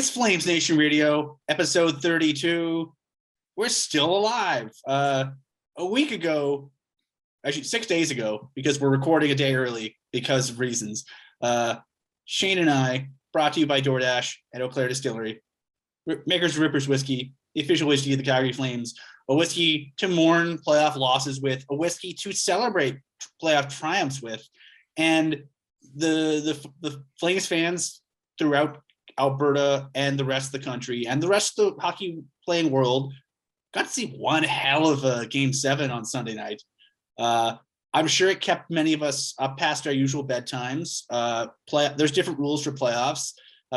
It's FlamesNation Radio, episode 32. We're still alive. A week ago, actually 6 days ago, because we're recording a day early because of reasons, Shane and I, brought to you by DoorDash at Eau Claire Distillery, makers of Ripper's Whiskey, the official whiskey of the Calgary Flames, a whiskey to mourn playoff losses with, a whiskey to celebrate playoff triumphs with, and the Flames fans throughout Alberta and the rest of the country and the rest of the hockey playing world got to see one hell of a Game 7 on Sunday night. I'm sure it kept many of us up past our usual bedtimes. There's different rules for playoffs.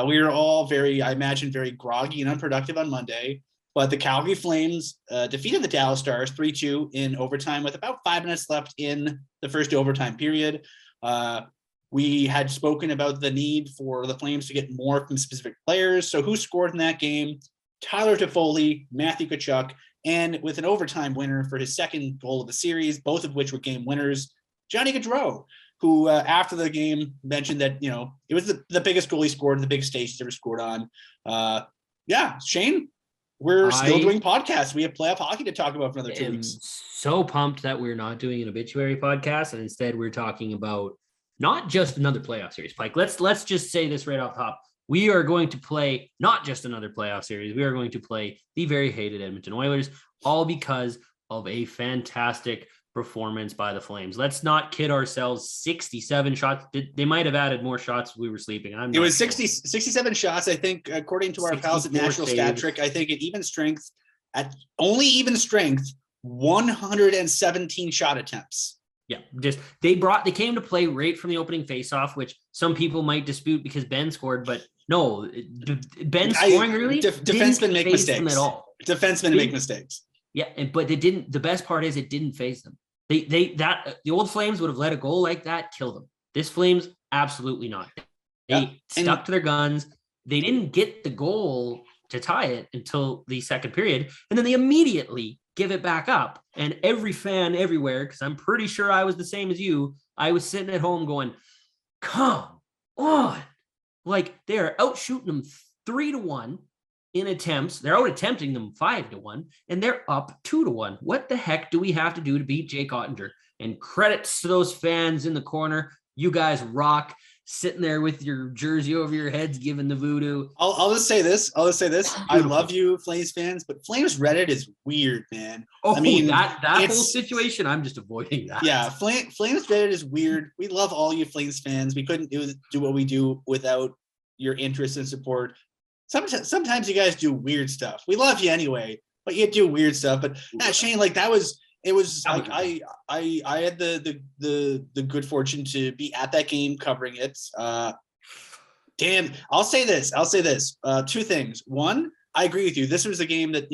We were all I imagine, very groggy and unproductive on Monday. But the Calgary Flames defeated the Dallas Stars 3-2 in overtime with about 5 minutes left in the first overtime period. We had spoken about the need for the Flames to get more from specific players. So who scored in that game? Tyler Toffoli, Matthew Tkachuk, and with an overtime winner for his second goal of the series, both of which were game winners, Johnny Gaudreau, who after the game mentioned that, it was the biggest goal he scored, the biggest stage he's ever scored on. Shane, we're still doing podcasts. We have playoff hockey to talk about for another 2 weeks. So pumped that we're not doing an obituary podcast, and instead we're talking about not just another playoff series. Like, let's just say this right off top. We are going to play not just another playoff series. We are going to play the very hated Edmonton Oilers, all because of a fantastic performance by the Flames. Let's not kid ourselves. 67 shots. They might have added more shots. We were sleeping. It was 67 shots, I think, according to our pals at National Stat Trick. I think at only even strength, 117 shot attempps. Yeah, they came to play right from the opening faceoff, which some people might dispute because Ben scored, but no, Ben scoring really. Defensemen make mistakes at all. Defensemen make mistakes. Yeah, but they didn't. The best part is it didn't phase them. The old Flames would have let a goal like that kill them. This Flames absolutely not. They stuck to their guns. They didn't get the goal to tie it until the second period, and then they immediately give it back up. And every fan everywhere, because I'm pretty sure I was the same as you, I was sitting at home going, come on. Like, they're out shooting them 3-1 in attempts. They're out attempting them 5-1, and they're up 2-1. What the heck do we have to do to beat Jake Ottinger? And credits to those fans in the corner. You guys rock, sitting there with your jersey over your heads, giving the voodoo. I'll just say this. I love you, Flames fans, but Flames Reddit is weird, man. Oh, I mean, that whole situation, I'm just sometimes that. Yeah, Flames Reddit is weird. We love all you Flames fans. We couldn't do what we do without your interest and support. Sometimes you guys do weird stuff. We love you anyway, but you do weird stuff. But Shane, it was like I had the good fortune to be at that game covering it. Damn, I'll say this. Two things. One, I agree with you. This was a game that,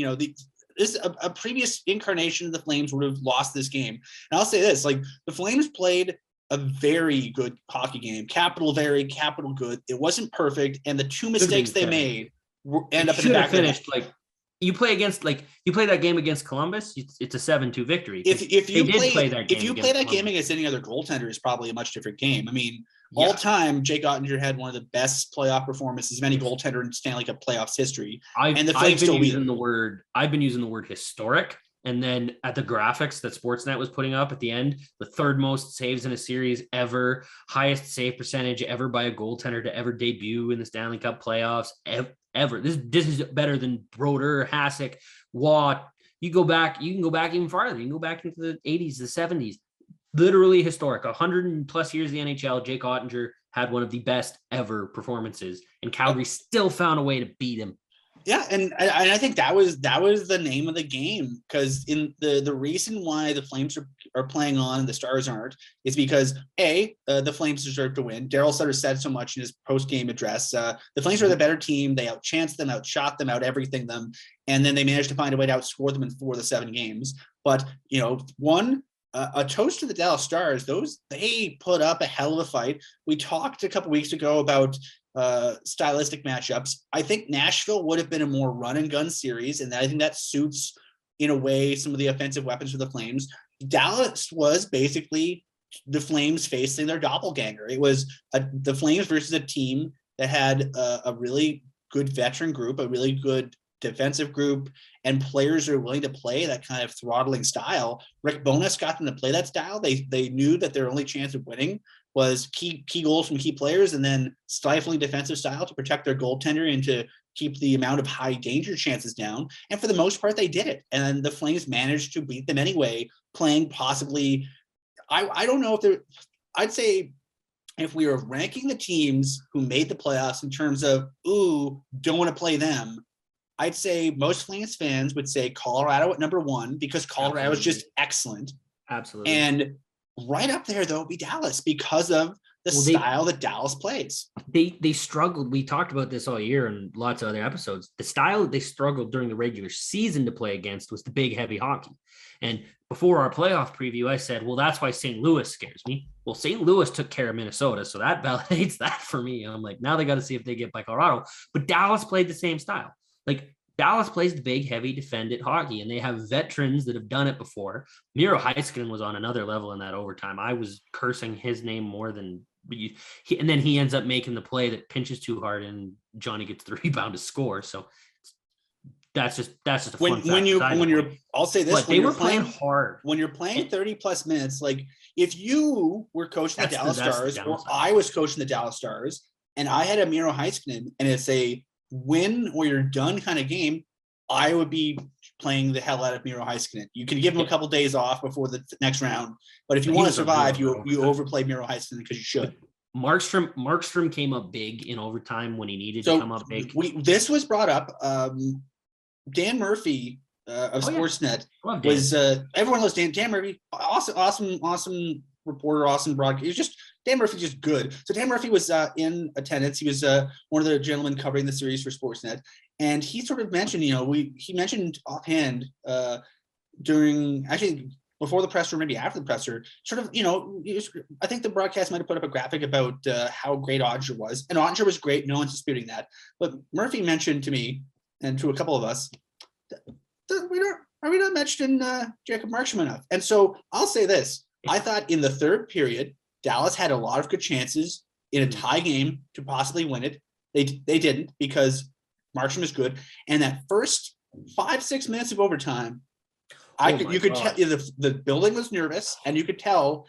a previous incarnation of the Flames would have lost this game. And I'll say this, like, the Flames played a very good hockey game. Capital good. It wasn't perfect, and the two mistakes they made end up in the back of the net. You play that game against Columbus, it's a 7-2 victory. If you play that game against any other goaltender, it's probably a much different game. I mean, all time, Jake Ottinger had one of the best playoff performances of any goaltender in Stanley Cup playoffs history. I've been using the word historic. And then at the graphics that Sportsnet was putting up at the end, the third most saves in a series ever, highest save percentage ever by a goaltender to ever debut in the Stanley Cup playoffs ever. This is better than Broder, Hasek, Watt. You can go back even farther. You can go back into the 80s, the 70s. Literally historic. 100+ years in the NHL, Jake Ottinger had one of the best ever performances, and Calgary still found a way to beat him. Yeah, and I think that was the name of the game, because in the reason why the Flames are playing on and the Stars aren't is because the Flames deserve to win. Daryl Sutter said so much in his post-game address. The Flames were the better team. They outchanced them, outshot them, out everything them, and then they managed to find a way to outscore them in 4 of the 7 games. But a toast to the Dallas Stars. They put up a hell of a fight. We talked a couple weeks ago about stylistic matchups. I think Nashville would have been a more run and gun series, and I think that suits in a way some of the offensive weapons for the Flames. Dallas was basically the Flames facing their doppelganger. It was the Flames versus a team that had a really good veteran group, a really good defensive group, and players are willing to play that kind of throttling style. Rick Bowness got them to play that style. They knew that their only chance of winning was key goals from key players, and then stifling defensive style to protect their goaltender and to keep the amount of high danger chances down. And for the most part, they did it. And the Flames managed to beat them anyway, playing possibly, I don't know if I'd say if we were ranking the teams who made the playoffs in terms of, don't want to play them, I'd say most Flames fans would say Colorado at number 1 because Colorado is just excellent. Absolutely. And right up there, though, would be Dallas because of the style that Dallas plays. They struggled. We talked about this all year and lots of other episodes. The style that they struggled during the regular season to play against was the big, heavy hockey. And before our playoff preview, I said, well, that's why St. Louis scares me. Well, St. Louis took care of Minnesota, so that validates that for me. I'm like, now they got to see if they get by Colorado. But Dallas played the same style. Like, Dallas plays the big, heavy, defended hockey, and they have veterans that have done it before. Miro Heiskanen was on another level in that overtime. I was cursing his name more than and then he ends up making the play that pinches too hard, and Johnny gets the rebound to score. So that's just a fun fact. I'll say this: but they were playing hard. When you're playing 30+ minutes, like if you were coaching the Dallas Stars, or I was coaching the Dallas Stars, and I had a Miro Heiskanen, and it's a win or you're done kind of game, I would be playing the hell out of Miro Heiskanen. You can give him a couple days off before the next round, but if you want to survive, you overplay Miro Heiskanen because you should. Markstrom came up big in overtime when he needed to come up big. This was brought up. Dan Murphy of Sportsnet was everyone loves Dan Murphy. Awesome reporter, awesome broadcast. He's just Dan Murphy's just good. So Dan Murphy was in attendance. He was one of the gentlemen covering the series for Sportsnet, and he sort of mentioned, he mentioned offhand during actually before the presser, maybe after the presser, sort of, I think the broadcast might have put up a graphic about how great Ottinger was, and Ottinger was great. No one's disputing that. But Murphy mentioned to me and to a couple of us that we not mentioning Jacob Markstrom enough. And so I'll say this. I thought in the third period, Dallas had a lot of good chances in a tie game to possibly win it. They didn't because Markstrom is good. And that first 5-6 minutes of overtime, you could tell the building was nervous, and you could tell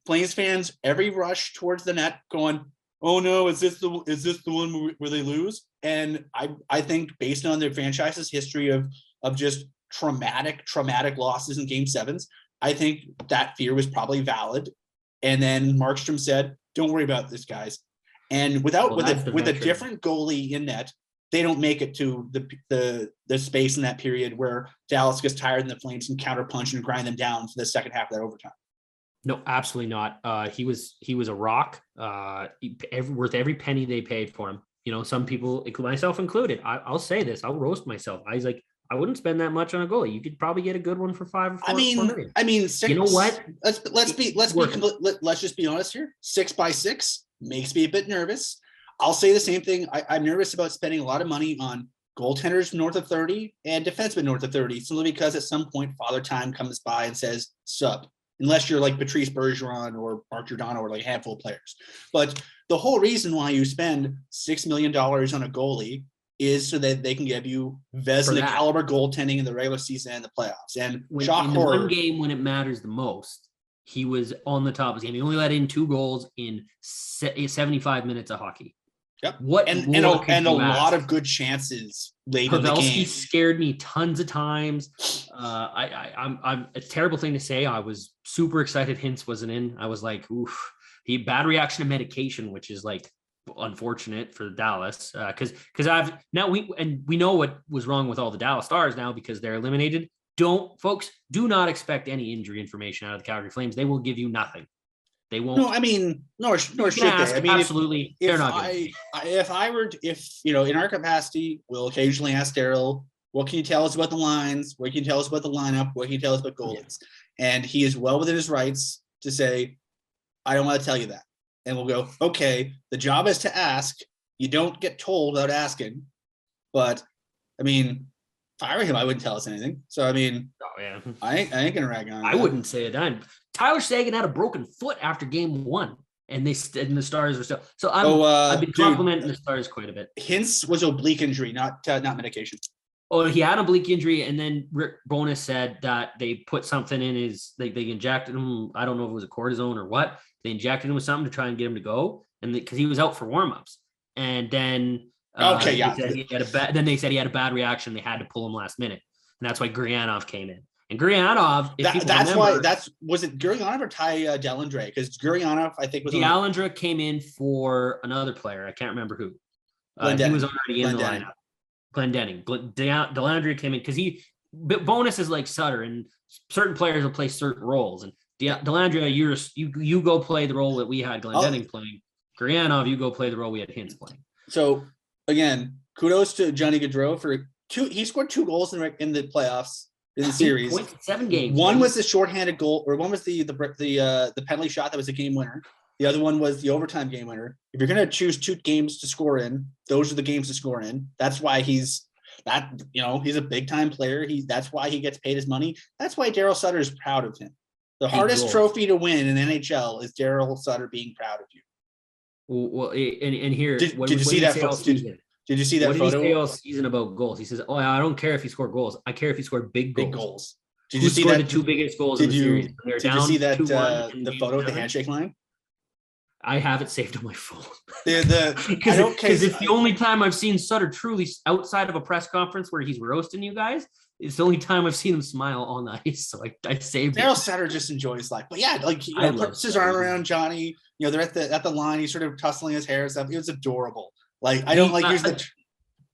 Flames fans every rush towards the net going, "Oh no, is this the one where they lose?" And I think based on their franchise's history of just traumatic losses in Game 7s, I think that fear was probably valid. And then Markstrom said, "Don't worry about this, guys." And with a different goalie in net, they don't make it to the space in that period where Dallas gets tired and the Flames can counterpunch and grind them down for the second half of that overtime. No, absolutely not. He was a rock, worth every penny they paid for him. Some people, myself included, I'll say this, I'll roast myself. I was like, I wouldn't spend that much on a goalie. You could probably get a good one for 5 or 4 million. I mean, you know what? Let's just be honest here. 6x6 makes me a bit nervous. I'll say the same thing. I'm nervous about spending a lot of money on goaltenders north of 30 and defensemen north of 30, simply because at some point Father Time comes by and says sub, unless you're like Patrice Bergeron or Mark Giordano or like a handful of players. But the whole reason why you spend $6 million on a goalie is so that they can give you Vezina caliber goaltending in the regular season and the playoffs. And one game when it matters the most, he was on the top of his game. He only let in 2 goals in 75 minutes of hocky. Yep. And a lot of good chances late in the game. Scared me tons of times. I'm a terrible thing to say. I was super excited Hintz wasn't in. I was like, oof. He bad reaction to medication, which is like unfortunate for Dallas. Because we know what was wrong with all the Dallas Stars now because they're eliminated. Folks, do not expect any injury information out of the Calgary Flames. They will give you nothing. They won't. No, I mean, nor should they. I mean, absolutely, they're not. If in our capacity, we'll occasionally ask Daryl, "What can you tell us about the lines? What can you tell us about the lineup? What can you tell us about goalies?" Yeah. And he is well within his rights to say, "I don't want to tell you that." And we'll go, "Okay, the job is to ask. You don't get told without asking." But I mean, firing him, I wouldn't tell us anything. So I mean, I ain't gonna rag on him. I wouldn't say a dime. Tyler Seguin had a broken foot after Game 1. and the Stars were still. So I've been dude, complimenting the Stars quite a bit. Hintz was oblique injury, not medication. Oh, he had an oblique injury, and then Rick Bowness said that they put something in his, they injected him. I don't know if it was a cortisone or what. They injected him with something to try and get him to go, and because he was out for warmups, and then then they said he had a bad reaction. They had to pull him last minute, and that's why Gurianov came in. And Gurianov, was it Gurianov or Ty Dellandre? Because Gurianov, I think, was Dellandre came in for another player. I can't remember who. He was already in the lineup. Glendening. Dellandre came in because Bonus is like Sutter, and certain players will play certain roles. And Dellandre, you go play the role that we had Glendening playing. Gurianov, you go play the role we had Hintz playing. So again, kudos to Johnny Gaudreau for he scored 2 goals in the playoffs in the series. 7 games. One was the shorthanded goal, or one was the penalty shot that was a game winner. The other one was the overtime game winner. If you're going to choose 2 games to score in, those are the games to score in. That's why he's a big time player. That's why he gets paid his money. That's why Daryl Sutter is proud of him. The hardest trophy to win in NHL is Daryl Sutter being proud of you. Well, and here, did you see that photo? Did you see that photo? What did he say all season about goals? He says, "Oh, I don't care if he scored goals. I care if he scored big goals." Big goals. Did you see that? The 2 biggest goals in the series. Did you see that the photo of the handshake line? I have it saved on my phone. Because it's the only time I've seen Sutter truly outside of a press conference where he's roasting you guys. It's the only time I've seen him smile on the ice. So I saved it. Daryl Sutter just enjoys life. But yeah, he puts his arm around Johnny. They're at the line. He's sort of tussling his hair and stuff. It was adorable.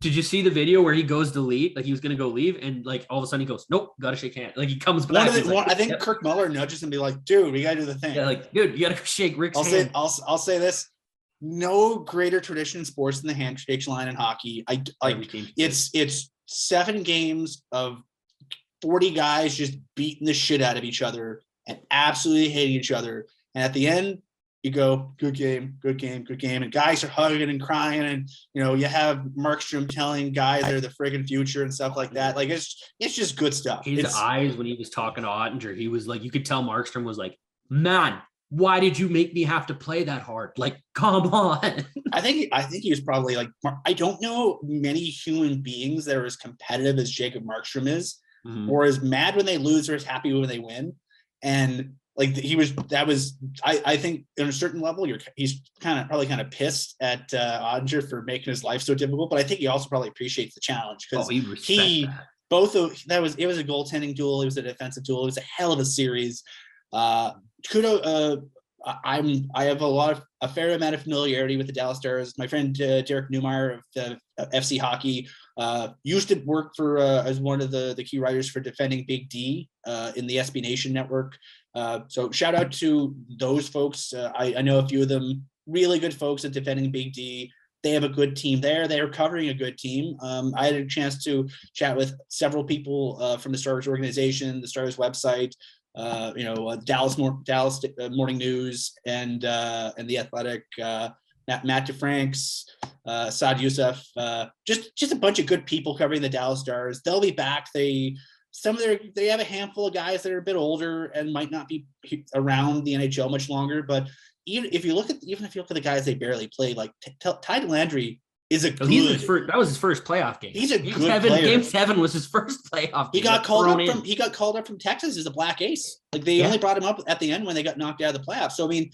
Did you see the video where he goes to leave? Like he was going to go leave, and like all of a sudden he goes, "Nope, got to shake hands." Like he comes back. I think Kirk Muller nudges him and be like, "Dude, we got to do the thing." Yeah, like, dude, you got to shake Rick's hand. I'll say this: no greater tradition in sports than the handshake line in hockey. It's 7 games of 40 guys just beating the shit out of each other and absolutely hating each other, and at the end, you go, good game, and guys are hugging and crying, and you have Markstrom telling guys they're the friggin' future and stuff like that. Like it's just good stuff. His eyes when he was talking to Ottinger, he was like, you could tell Markstrom was like, "Man, why did you make me have to play that hard? Like, come on." I think he was probably like, I don't know many human beings that are as competitive as Jacob Markstrom is, or as mad when they lose or as happy when they win, and. Like I think on a certain level, he's probably kind of pissed at Ottinger for making his life so difficult, but I think he also probably appreciates the challenge because it was a goaltending duel, it was a defensive duel, it was a hell of a series. Kudo, I have a fair amount of familiarity with the Dallas Stars. My friend Derek Newmeyer of FC Hockey used to work for as one of the key writers for Defending Big D in the SB Nation network. So shout out to those folks. I know a few of them, really good folks at Defending Big D. They have a good team there. They are covering a good team. I had a chance to chat with several people from the Stars organization, the Stars website, Dallas Morning News, and the Athletic. Matt DeFranks, Saad Youssef, just a bunch of good people covering the Dallas Stars. They'll be back. They have a handful of guys that are a bit older and might not be around the NHL much longer. But even if you look at the guys they barely played, like Ty Dellandre is a good. That was his first playoff game. He's a good player. Game 7 was his first playoff game. He got called up from Texas as a black ace. Like they only brought him up at the end when they got knocked out of the playoffs. So I mean,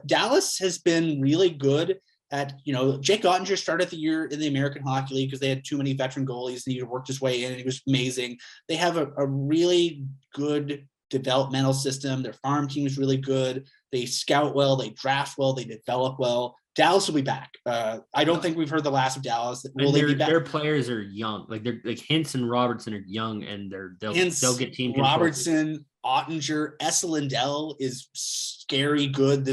Dallas has been really good at, Jake Ottinger started the year in the American Hockey League because they had too many veteran goalies and he worked his way in and he was amazing. They have a really good developmental system. Their farm team is really good. They scout well, they draft well, they develop well. Dallas will be back. I don't think we've heard the last of Dallas. Will they be back? Their players are young. Like they're like Hintz and Robertson are young, and they'll get team control. Robertson, Ottinger, Lindell is scary good.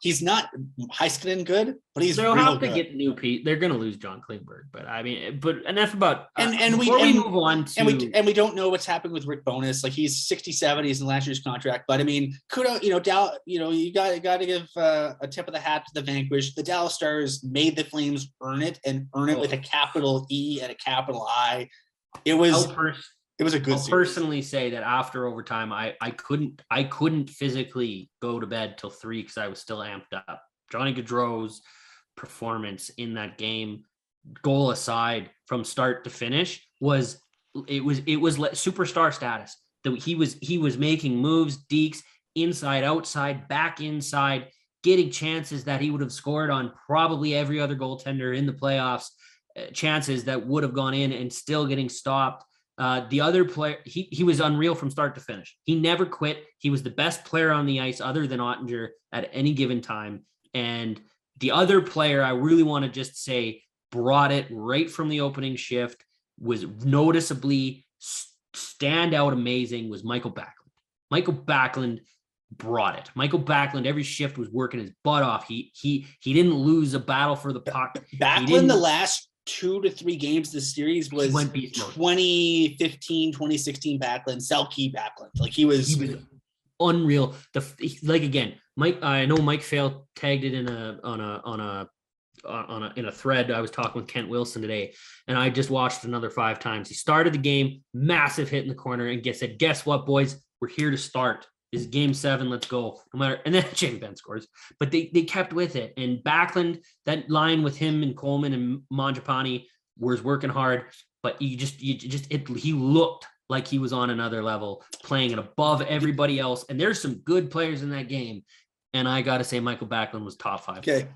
He's not Heiskanen good, but he's they'll real have to good. Get new Pete. They're gonna lose John Klingberg, but I mean, enough about and we move on to we don't know what's happening with Rick Bowness. Like he's 67, he's in last year's contract. But I mean, kudos, you got to give a tip of the hat to the vanquished. The Dallas Stars made the Flames earn it with a capital E and a capital I. It was It was a good I'll series. personally say that after overtime, I couldn't physically go to bed till 3 because I was still amped up. Johnny Gaudreau's performance in that game, goal aside, from start to finish, was superstar status. That he was making moves, dekes, inside, outside, back inside, getting chances that he would have scored on probably every other goaltender in the playoffs, chances that would have gone in and still getting stopped. The other player, he was unreal from start to finish. He never quit. He was the best player on the ice other than Ottinger at any given time. And the other player I really want to just say brought it right from the opening shift, was noticeably standout amazing, was Michael Backlund. Michael Backlund brought it. Michael Backlund, every shift was working his butt off. He didn't lose a battle for the puck. Backlund, the last 2 to 3 games of the series was 2015, 2016 Backlund, Selke Backlund. Like he was unreal. Again, Mike, I know Mike Fail tagged it in a thread. I was talking with Kent Wilson today, and I just watched another 5 times. He started the game, massive hit in the corner, and said, "Guess what, boys? We're here to start. This is game 7. Let's go." No matter, and then Jamie Benn scores, but they kept with it. And Backlund, that line with him and Coleman and Mangiapane was working hard, but he looked like he was on another level, playing it above everybody else. And there's some good players in that game, and I got to say Michael Backlund was top 5. Okay,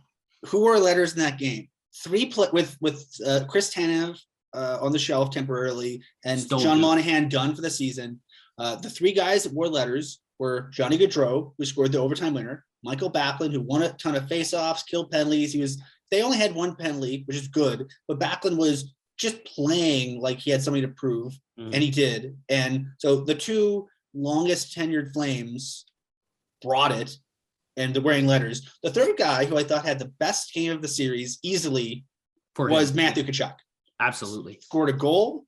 who were letters in that game? 3 with Chris Tanev on the shelf temporarily, and John Monahan done for the season. The 3 guys that wore letters were Johnny Gaudreau, who scored the overtime winner, Michael Backlund, who won a ton of faceoffs, killed penalties. They only had 1 penalty, which is good, but Backlund was just playing like he had something to prove, and he did. And so the 2 longest tenured Flames brought it, and they're wearing letters. The 3rd guy who I thought had the best game of the series easily was Matthew Tkachuk. Absolutely. Scored a goal.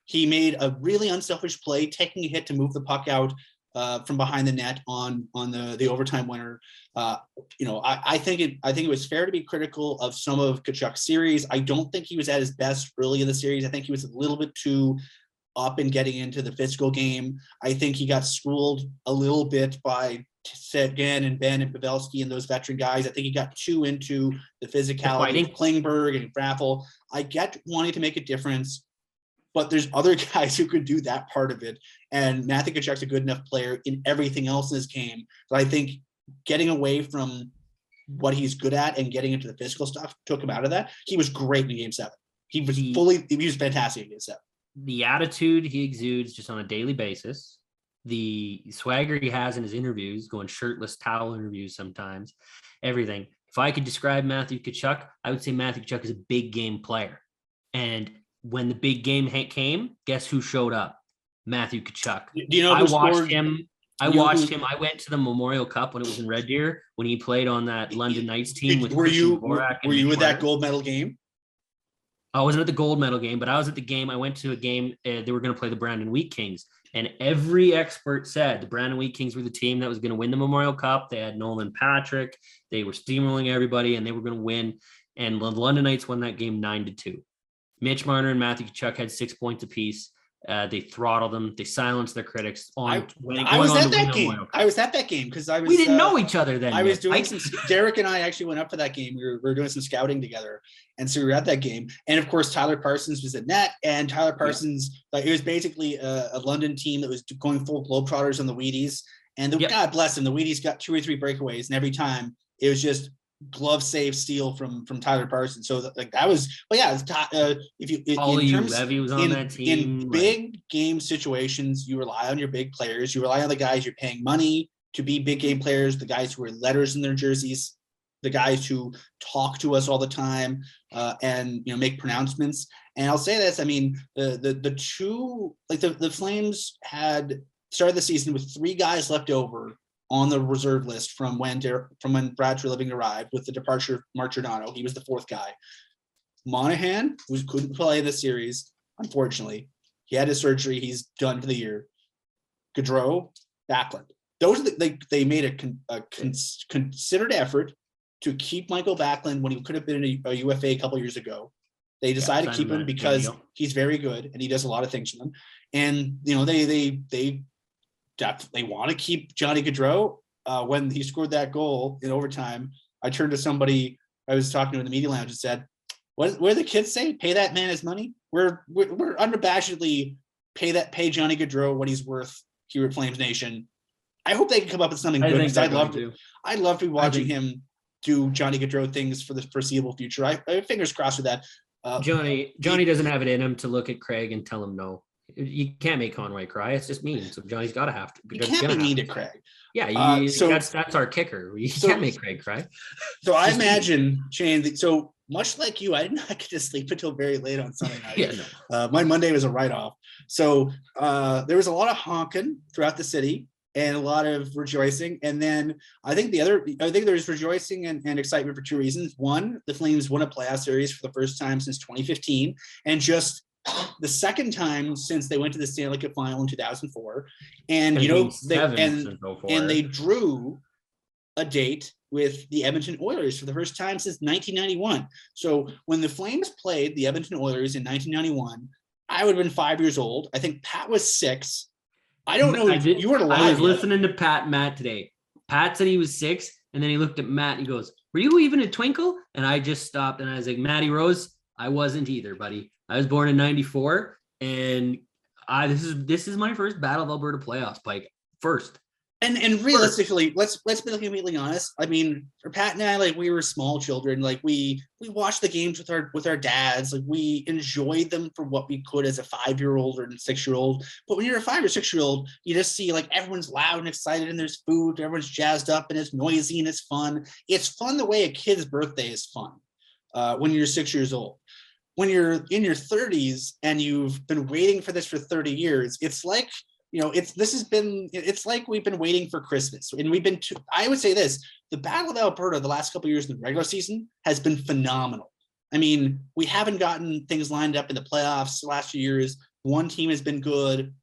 He made a really unselfish play, taking a hit to move the puck out from behind the net on the overtime winner. I think it was fair to be critical of some of Tkachuk's series. I don't think he was at his best early in the series. I think he was a little bit too up and getting into the physical game. I think he got schooled a little bit by Seguin and Ben and Pavelski and those veteran guys. I think he got too into the physicality of Klingberg and Raffle. I get wanting to make a difference, but there's other guys who could do that part of it. And Matthew Tkachuk's a good enough player in everything else in his game. So I think getting away from what he's good at and getting into the physical stuff took him out of that. He was great in game 7. He was fantastic in game 7. The attitude he exudes just on a daily basis, the swagger he has in his interviews, going shirtless towel interviews sometimes, everything. If I could describe Matthew Tkachuk, I would say Matthew Tkachuk is a big game player. And when the big game came, guess who showed up? Matthew Tkachuk. Do you know I watched him. I went to the Memorial Cup when it was in Red Deer, when he played on that London Knights team. Were you at that gold medal game? I wasn't at the gold medal game, but I was at the game. I went to a game. They were going to play the Brandon Wheat Kings. And every expert said the Brandon Wheat Kings were the team that was going to win the Memorial Cup. They had Nolan Patrick. They were steamrolling everybody, and they were going to win. And the London Knights won that game 9-2. Mitch Marner and Matthew Tkachuk had 6 points apiece. They throttled them. They silenced their critics. I was at that game because we didn't know each other then. I was doing Derek and I actually went up to that game. We were doing some scouting together, and so we were at that game. And of course, Tyler Parsons was at net, and Tyler Parsons, it was basically a London team that was going full Globetrotters on the Wheaties. And God bless them, the Wheaties got 2 or 3 breakaways, and every time it was just glove save steal from Tyler Parsons. So that was, Levy was on that team. In big game situations, you rely on your big players. You rely on the guys you're paying money to be big game players, the guys who wear letters in their jerseys, the guys who talk to us all the time and make pronouncements. And I'll say this, I mean, the Flames had started the season with 3 guys left over on the reserve list from when Brad Treliving arrived, with the departure of Mark Giordano. He was the 4th guy. Monahan, who couldn't play this series, unfortunately. He had his surgery. He's done for the year. Gaudreau, Backlund. Those are they made a considered effort to keep Michael Backlund when he could have been a UFA a couple years ago. They decided to keep him because he's very good and he does a lot of things for them. And they want to keep Johnny Gaudreau. When he scored that goal in overtime, I turned to somebody I was talking to in the media lounge and said, "What do the kids say? Pay that man his money. We're unabashedly pay Johnny Gaudreau what he's worth here at Flames Nation." I hope they can come up with something good because I'd love to be watching him do Johnny Gaudreau things for the foreseeable future. I fingers crossed with that. Johnny doesn't have it in him to look at Craig and tell him no. You can't make Conway cry. It's just mean. So Johnny's got to have to. You can't be mean to Craig. Yeah, that's our kicker. You can't make Craig cry. So I imagine, Shane, so much like you, I did not get to sleep until very late on Sunday night. Yeah, no. My Monday was a write-off. So there was a lot of honking throughout the city and a lot of rejoicing. And then I think there's rejoicing and excitement for two reasons. One, the Flames won a playoff series for the first time since 2015, and just the second time since they went to the Stanley Cup final in 2004. And they drew a date with the Edmonton Oilers for the first time since 1991. So when the Flames played the Edmonton Oilers in 1991, I would have been 5 years old. I think Pat was 6. I don't know. You weren't alive. I was listening to Pat and Matt today. Pat said he was 6, and then he looked at Matt and he goes, "Were you even a twinkle?" And I just stopped and I was like, "Matty Rose, I wasn't either, buddy. I was born in 94, and this is my first Battle of Alberta playoffs, Pike. First." And realistically, let's be completely honest. I mean, for Pat and I, like, we were small children. Like, we watched the games with our dads. Like, we enjoyed them for what we could as a 5-year-old or a 6-year-old. But when you're a 5 or 6-year-old, you just see, like, everyone's loud and excited and there's food, everyone's jazzed up and it's noisy and it's fun. It's fun the way a kid's birthday is fun when you're 6 years old. When you're in your 30s and you've been waiting for this for 30 years, it's like, it's like we've been waiting for Christmas. And I would say this, the Battle of Alberta the last couple of years in the regular season has been phenomenal. I mean, we haven't gotten things lined up in the playoffs the last few years. One team has been good,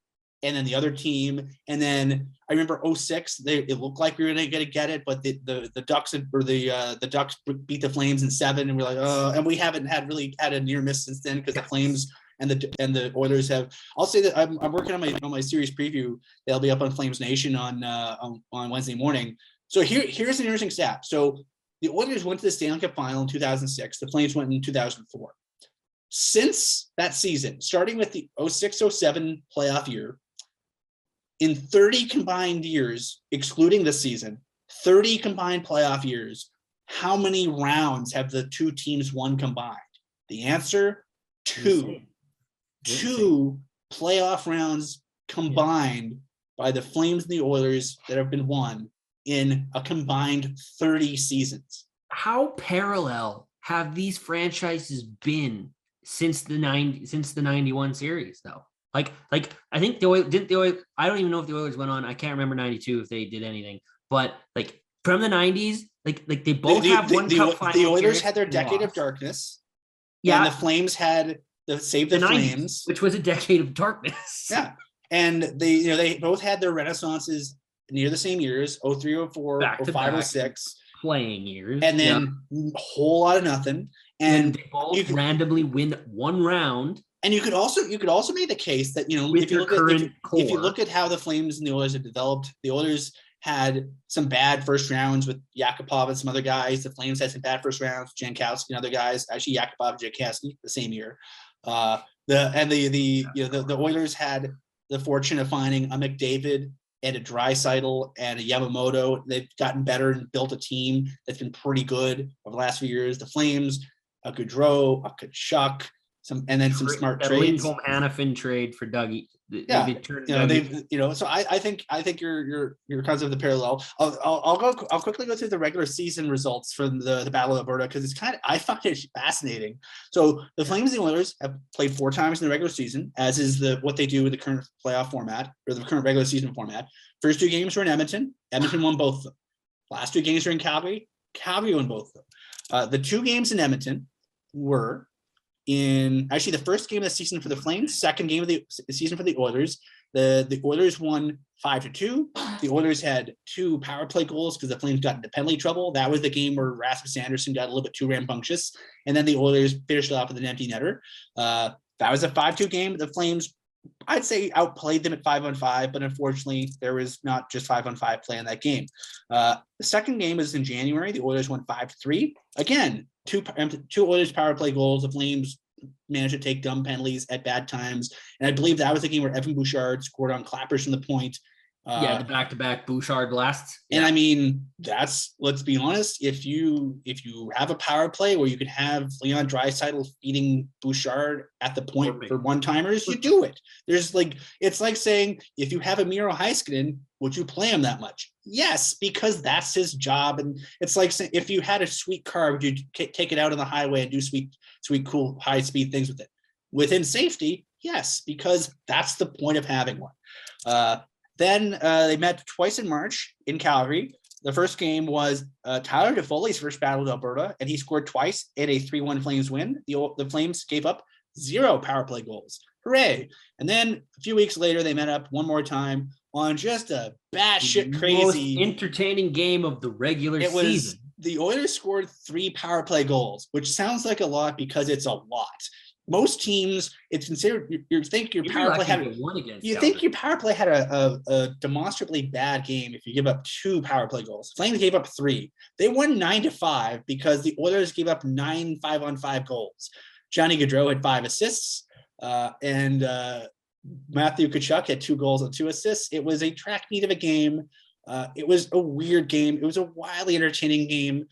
and then the other team. And then I remember 2006, it looked like we were going to get it, but the Ducks the Ducks beat the Flames in 7, and we're like, oh, and we haven't had a near miss since then because the Flames and the Oilers have. I'll say that I'm working on my series preview. That'll be up on Flames Nation on Wednesday morning. So here's an interesting stat. So the Oilers went to the Stanley Cup final in 2006. The Flames went in 2004. Since that season, starting with the 06-07 playoff year, in 30 combined years, excluding this season, 30 combined playoff years, how many rounds have the two teams won combined? The answer, 2. 2 playoff rounds combined by the Flames and the Oilers that have been won in a combined 30 seasons. How parallel have these franchises been since the 91 series though? Like I think the Oilers, I don't even know if the Oilers went on. I can't remember 92 if they did anything, but like from the 90s, like they both have one cup final. The Oilers had their decade of darkness. Yeah, and the Flames had the Save the 90s, Flames, which was a decade of darkness. Yeah, and they both had their renaissances near the same years, 03, 04, 05, 06 playing years, and then a whole lot of nothing. And they both randomly win one round. And you could also make the case that, if you look at how the Flames and the Oilers have developed, the Oilers had some bad first rounds with Yakupov and some other guys. The Flames had some bad first rounds with Jankowski and other guys. Actually, Yakupov and Jankowski the same year. The Oilers had the fortune of finding a McDavid and a Draisaitl and a Yamamoto. They've gotten better and built a team that's been pretty good over the last few years. The Flames, a Gaudreau, a Tkachuk, some smart trades. Lindholm Hanifin trade for Dougie. Yeah, So I think your concept of the parallel. I'll quickly go through the regular season results from the Battle of Alberta because I find it fascinating. So the Flames and the Oilers have played 4 times in the regular season, as is what they do with the current playoff format or the current regular season format. First 2 games were in Edmonton. Edmonton won both of them. Last 2 games were in Calgary. Calgary won both of them. The 2 games in Edmonton were in actually the first game of the season for the Flames, second game of the season for the Oilers. The Oilers won 5-2. The Oilers had 2 power play goals because the Flames got into penalty trouble. That was the game where Rasmus Anderson got a little bit too rambunctious. And then the Oilers finished it off with an empty netter. That was a 5-2 game. The Flames, I'd say, outplayed them at 5-on-5, but unfortunately, there was not just 5-on-5 play in that game. The second game was in January. The Oilers won 5-3. Again, two Oilers power play goals. The Flames managed to take dumb penalties at bad times. And I believe that was the game where Evan Bouchard scored on clappers from the point. The back-to-back Bouchard blasts. And I mean, let's be honest, if you have a power play where you could have Leon Draisaitl feeding Bouchard at the point for one-timers, you do it. It's like saying, if you have a Miro Heiskanen, would you play him that much? Yes, because that's his job. And it's like saying, if you had a sweet car, would you take it out on the highway and do sweet, cool, high-speed things with it? Within safety, yes, because that's the point of having one. Then they met twice in March in Calgary. The first game was Tyler Toffoli's first Battle of Alberta, and he scored twice in a 3-1 Flames win. The Flames gave up 0 power play goals. Hooray! And then a few weeks later, they met up one more time on just a batshit crazy, most entertaining game of the regular season. The Oilers scored 3 power play goals, which sounds like a lot because it's a lot. Most teams, it's considered. You think your power play had a demonstrably bad game if you give up 2 power play goals. Flames gave up 3. They won 9-5 because the Oilers gave up 9 5-on-5 goals. Johnny Gaudreau had 5 assists, and Matthew Tkachuk had 2 goals and 2 assists. It was a track meet of a game. It was a weird game. It was a wildly entertaining game.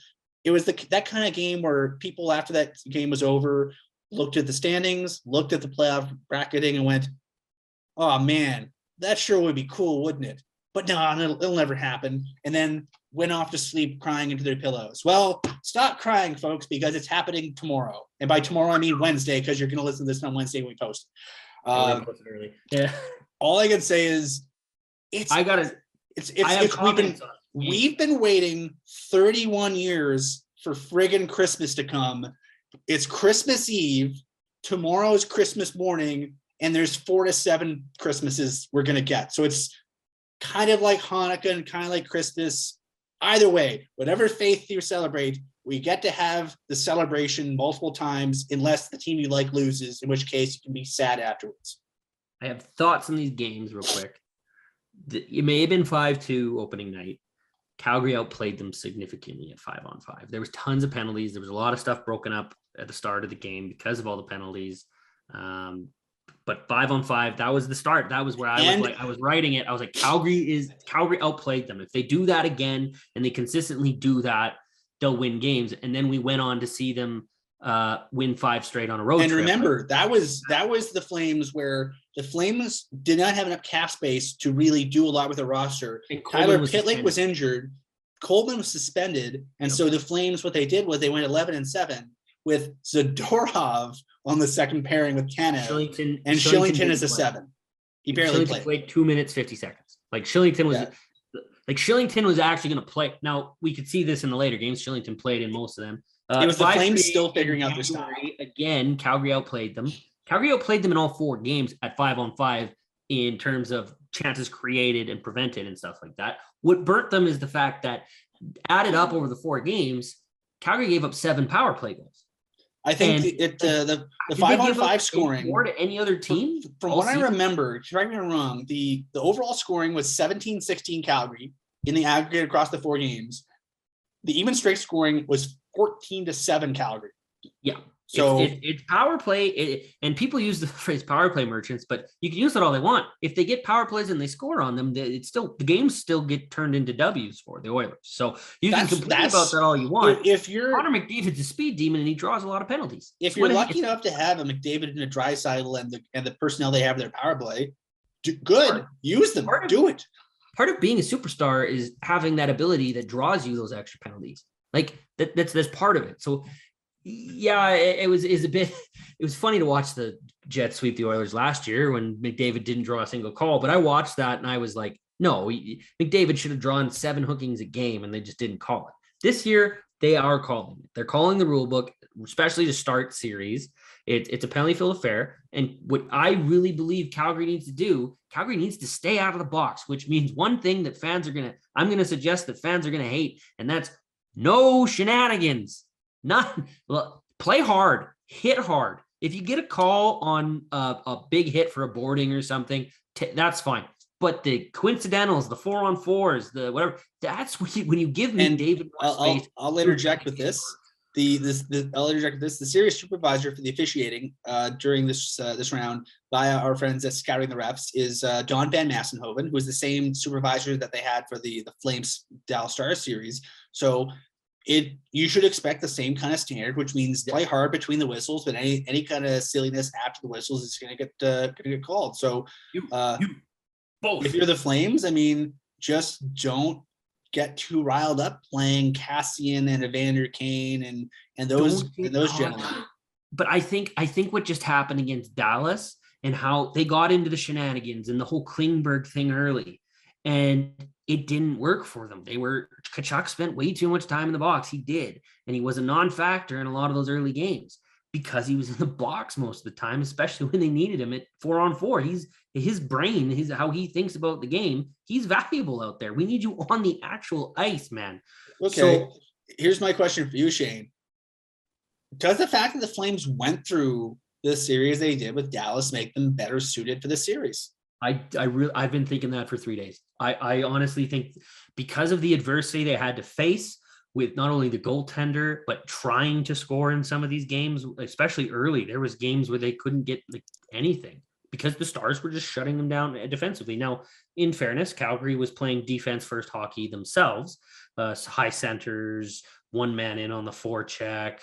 It was that kind of game where people, after that game was over, looked at the standings, looked at the playoff bracketing, and went, "Oh man, that sure would be cool, wouldn't it?" But no, it'll never happen. And then went off to sleep crying into their pillows. Well, stop crying, folks, because it's happening tomorrow. And by tomorrow, I mean Wednesday, because you're going to listen to this on Wednesday when we post. Early. Yeah. All I can say is, we've been waiting 31 years for friggin' Christmas to come. It's Christmas Eve. Tomorrow's Christmas morning, and there's 4 to 7 Christmases we're going to get. So it's kind of like Hanukkah and kind of like Christmas. Either way, whatever faith you celebrate, we get to have the celebration multiple times, unless the team you like loses, in which case you can be sad afterwards. I have thoughts on these games real quick. It may have been 5-2 opening night. Calgary outplayed them significantly at 5-on-5. There was tons of penalties. There was a lot of stuff broken up at the start of the game because of all the penalties. But 5-on-5, that was the start. That was where I was writing it. I was like, Calgary outplayed them. If they do that again and they consistently do that, they'll win games. And then we went on to see them win 5 straight on a road trip. And remember, that was the Flames, where the Flames did not have enough cap space to really do a lot with the roster. Tyler Pitlick was injured. Coleman was suspended. And so the Flames, what they did was they went 11-7 with Zadorov on the second pairing with Tanev. Shillington is a 7. He barely played 2 minutes, 50 seconds. Shillington was actually going to play. Now, we could see this in the later games. Shillington played in most of them. It was the Flames still figuring out their style. Again, Calgary outplayed them. Calgary outplayed them in all 4 games at 5-on-5 in terms of chances created and prevented and stuff like that. What burnt them is the fact that, added up over the 4 games, Calgary gave up 7 power play goals. I think the 5-on-5 scoring more to any other team. From what I remember, correct me if I'm wrong, the overall scoring was 17-16 Calgary in the aggregate across the 4 games. The even strength scoring was 14-7 Calgary. Yeah. So it's power play, and people use the phrase power play merchants, but you can use it all they want. If they get power plays and they score on them, the games still get turned into W's for the Oilers. So you can complain about that all you want. If you're Connor McDavid's a speed demon and he draws a lot of penalties. If you're lucky enough to have a McDavid and a Draisaitl and the personnel they have in their power play, use them. Do it. Part of being a superstar is having that ability that draws you those extra penalties. That's part of it. So. Yeah, it was funny to watch the Jets sweep the Oilers last year when McDavid didn't draw a single call, but I watched that and I was like, no, McDavid should have drawn 7 hookings a game and they just didn't call it. This year, they are calling it. They're calling the rule book, especially to start series. It's a penalty-filled affair. And what I really believe Calgary needs to do, Calgary needs to stay out of the box, which means one thing that I'm going to suggest that fans are going to hate, and that's no shenanigans. Play hard, hit hard. If you get a call on a big hit for a boarding or something, that's fine. But the coincidentals, the 4-on-4s, the whatever, that's when you give me David. I'll interject with this. I'll interject with this. The series supervisor for the officiating during this round via our friends at Scouting the Refs is Don Van Massenhoven, who is the same supervisor that they had for the Flames Dallas Stars series. So you should expect the same kind of standard, which means play hard between the whistles, but any kind of silliness after the whistles is going to get called. So both. If you're the Flames, I mean, just don't get too riled up playing Cassian and Evander Kane and those gentlemen. But I think what just happened against Dallas and how they got into the shenanigans and the whole Klingberg thing early, and it didn't work for them. Tkachuk spent way too much time in the box. He did, and he was a non-factor in a lot of those early games because he was in the box most of the time, especially when they needed him at 4-on-4. His brain, how he thinks about the game, he's valuable out there. We need you on the actual ice, man. Okay, so, here's my question for you, Shane. Does the fact that the Flames went through the series they did with Dallas make them better suited for the series? I've been thinking that for 3 days. I honestly think because of the adversity they had to face with not only the goaltender, but trying to score in some of these games, especially early, there was games where they couldn't get anything because the Stars were just shutting them down defensively. Now, in fairness, Calgary was playing defense first hockey themselves, high centers, one man in on the forecheck.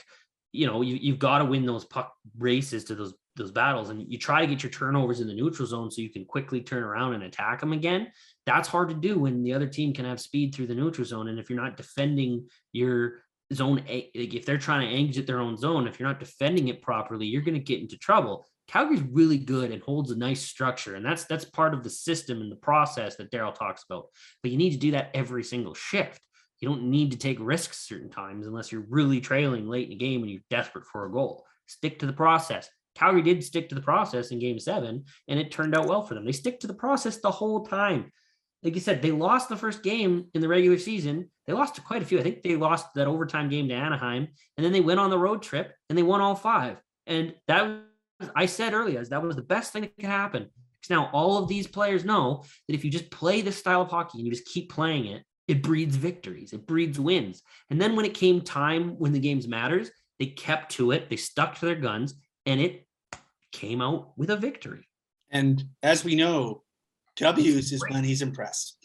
You've got to win those puck races to those battles, and you try to get your turnovers in the neutral zone so you can quickly turn around and attack them again. That's hard to do when the other team can have speed through the neutral zone. And if you're not defending your zone, if they're trying to exit their own zone, if you're not defending it properly, you're going to get into trouble. Calgary's really good and holds a nice structure, and that's part of the system and the process that Daryl talks about. But you need to do that every single shift. You don't need to take risks certain times unless you're really trailing late in the game and you're desperate for a goal. Stick to the process. Calgary did stick to the process in Game 7, and it turned out well for them. They stick to the process the whole time. Like you said, they lost the first game in the regular season. They lost to quite a few. I think they lost that overtime game to Anaheim, and then they went on the road trip, and they won all 5. And I said earlier, that was the best thing that could happen. Because now all of these players know that if you just play this style of hockey and you just keep playing it, it breeds victories. It breeds wins. And then when it came time when the games matters, they kept to it. They stuck to their guns, and it came out with a victory. And as we know, W's is when he's impressed.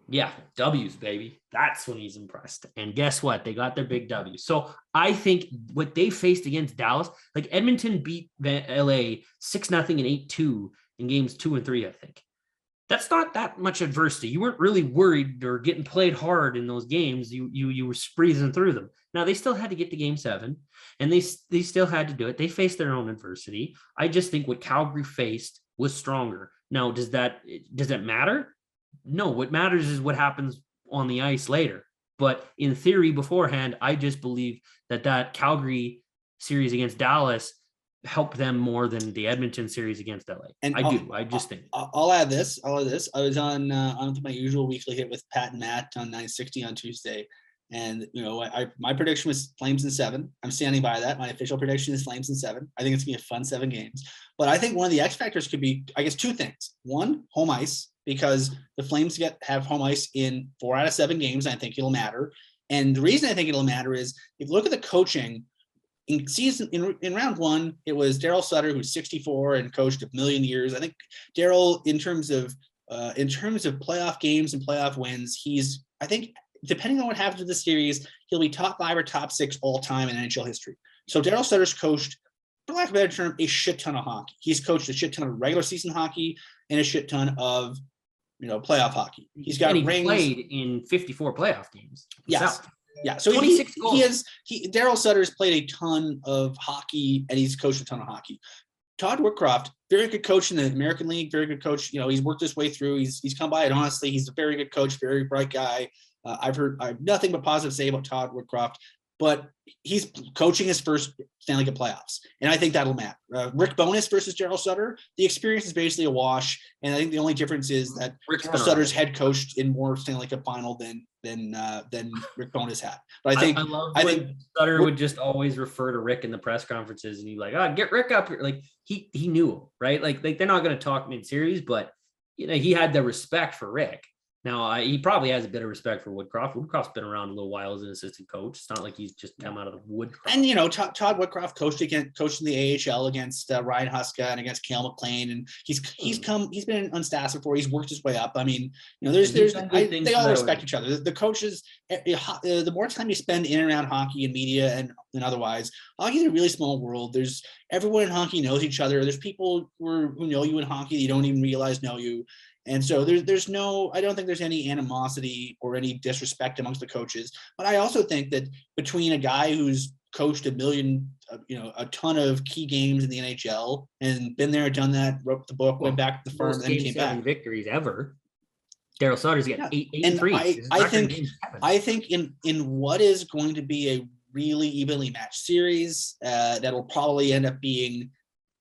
Yeah, W's, baby. That's when he's impressed. And guess what? They got their big W. So I think what they faced against Dallas, like Edmonton beat LA 6-0 and 8-2 in games 2 and 3, I think. That's not that much adversity. You weren't really worried or getting played hard in those games. You were breezing through them. Now, they still had to get to Game 7, and they still had to do it. They faced their own adversity. I just think what Calgary faced was stronger. Now, does that matter? No, what matters is what happens on the ice later. But in theory, beforehand, I just believe that Calgary series against Dallas helped them more than the Edmonton series against LA. And I just think. I'll add this. I was on my usual weekly hit with Pat and Matt on 960 on Tuesday. And, my prediction was Flames in 7. I'm standing by that. My official prediction is Flames in 7. I think it's going to be a fun 7 games. But I think one of the X factors could be, I guess, 2 things. One, home ice, because the Flames have home ice in 4 out of 7 games. I think it'll matter. And the reason I think it'll matter is if you look at the coaching in round 1, it was Daryl Sutter, who's 64 and coached a million years. I think Daryl, in terms of playoff games and playoff wins, I think depending on what happens with the series, he'll be top 5 or top 6 all time in NHL history. So Daryl Sutter's coached, for lack of a better term, a shit ton of hockey. He's coached a shit ton of regular season hockey and a shit ton of playoff hockey. He's got rings. Played in 54 playoff games. Yes. Yeah. So Daryl Sutter's played a ton of hockey and he's coached a ton of hockey. Todd Woodcroft, very good coach in the American League, very good coach. He's worked his way through. He's come by it honestly. He's a very good coach, very bright guy. I have nothing but positive to say about Todd Woodcroft, but he's coaching his first Stanley Cup playoffs, and I think that'll matter. Rick Bowness versus Daryl Sutter, the experience is basically a wash, and I think the only difference is that Daryl Sutter's head coached in more Stanley Cup final than Rick Bowness had. But I think Sutter would just always refer to Rick in the press conferences, and he'd like, get Rick up here. Like he knew him, right? Like they're not going to talk mid-series, but he had the respect for Rick. Now, he probably has a bit of respect for Woodcroft. Woodcroft's been around a little while as an assistant coach. It's not like he's just come out of the Woodcroft. And, Todd Woodcroft coached in the AHL against Ryan Huska and against Cale McLean. And he's been on staff before. He's worked his way up. I mean, they all respect each other. The coaches, the more time you spend in and around hockey and media and otherwise, hockey's a really small world. Everyone in hockey knows each other. There's people who know you in hockey that you don't even realize know you. And so I don't think there's any animosity or any disrespect amongst the coaches. But I also think that between a guy who's coached a ton of key games in the NHL and been there, done that, wrote the book, went back to the firm, and then came back. Victories ever. Daryl Sutter's got 8 and 3. I think in what is going to be a really evenly matched series, that'll probably end up being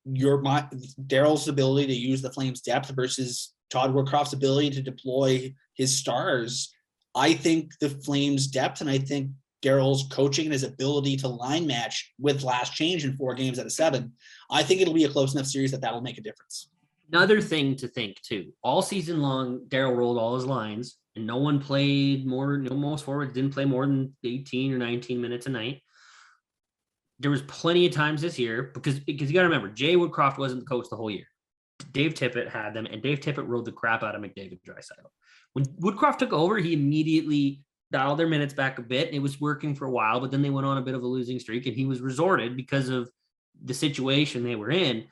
Daryl's ability to use the Flames' depth versus Todd Woodcroft's ability to deploy his stars. I think the Flames' depth, and I think Daryl's coaching and his ability to line match with last change in 4 games out of 7. I think it'll be a close enough series that'll make a difference. Another thing to think too, all season long, Daryl rolled all his lines and no one played more, most forwards didn't play more than 18 or 19 minutes a night. There was plenty of times this year because you got to remember, Jay Woodcroft wasn't the coach the whole year. Dave Tippett had them, and Dave Tippett rode the crap out of McDavid and Draisaitl. When Woodcroft took over, he immediately dialed their minutes back a bit. And it was working for a while, but then they went on a bit of a losing streak, and he was resorted because of the situation they were in.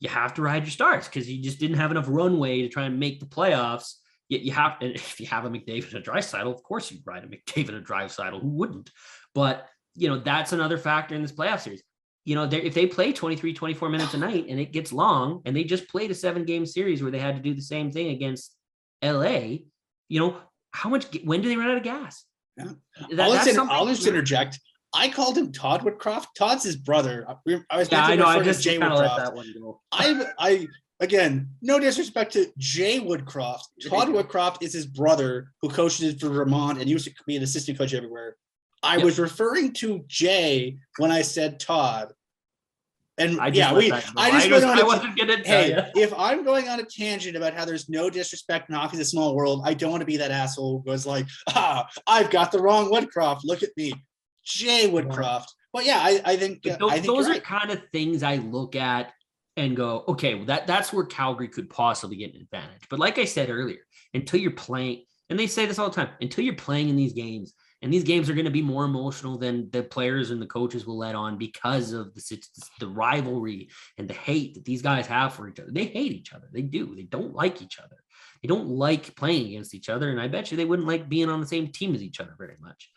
You have to ride your stars because you just didn't have enough runway to try and make the playoffs. Yet you have, and if you have a McDavid and a Draisaitl, of course you ride a McDavid and a Draisaitl. Who wouldn't? But that's another factor in this playoff series. If they play 23, 24 minutes a night and it gets long, and they just played a 7-game series where they had to do the same thing against LA, when do they run out of gas? Yeah. I'll just interject. I called him Todd Woodcroft. Todd's his brother. I just Jay Woodcroft. Let that one go. I again, no disrespect to Jay Woodcroft. Todd Woodcroft is his brother who coaches for Vermont and used to be an assistant coach everywhere. I was referring to Jay when I said Todd. And if I'm going on a tangent about how there's no disrespect in hockey's a small world, I don't want to be that asshole who goes like, I've got the wrong Woodcroft. Look at me. Jay Woodcroft. Well, yeah, I think those are kind of things I look at and go, okay, well, that's where Calgary could possibly get an advantage. But like I said earlier, until you're playing, and they say this all the time, until you're playing in these games, and these games are going to be more emotional than the players and the coaches will let on because of the rivalry and the hate that these guys have for each other. They hate each other. They do. They don't like each other. They don't like playing against each other. And I bet you they wouldn't like being on the same team as each other very much.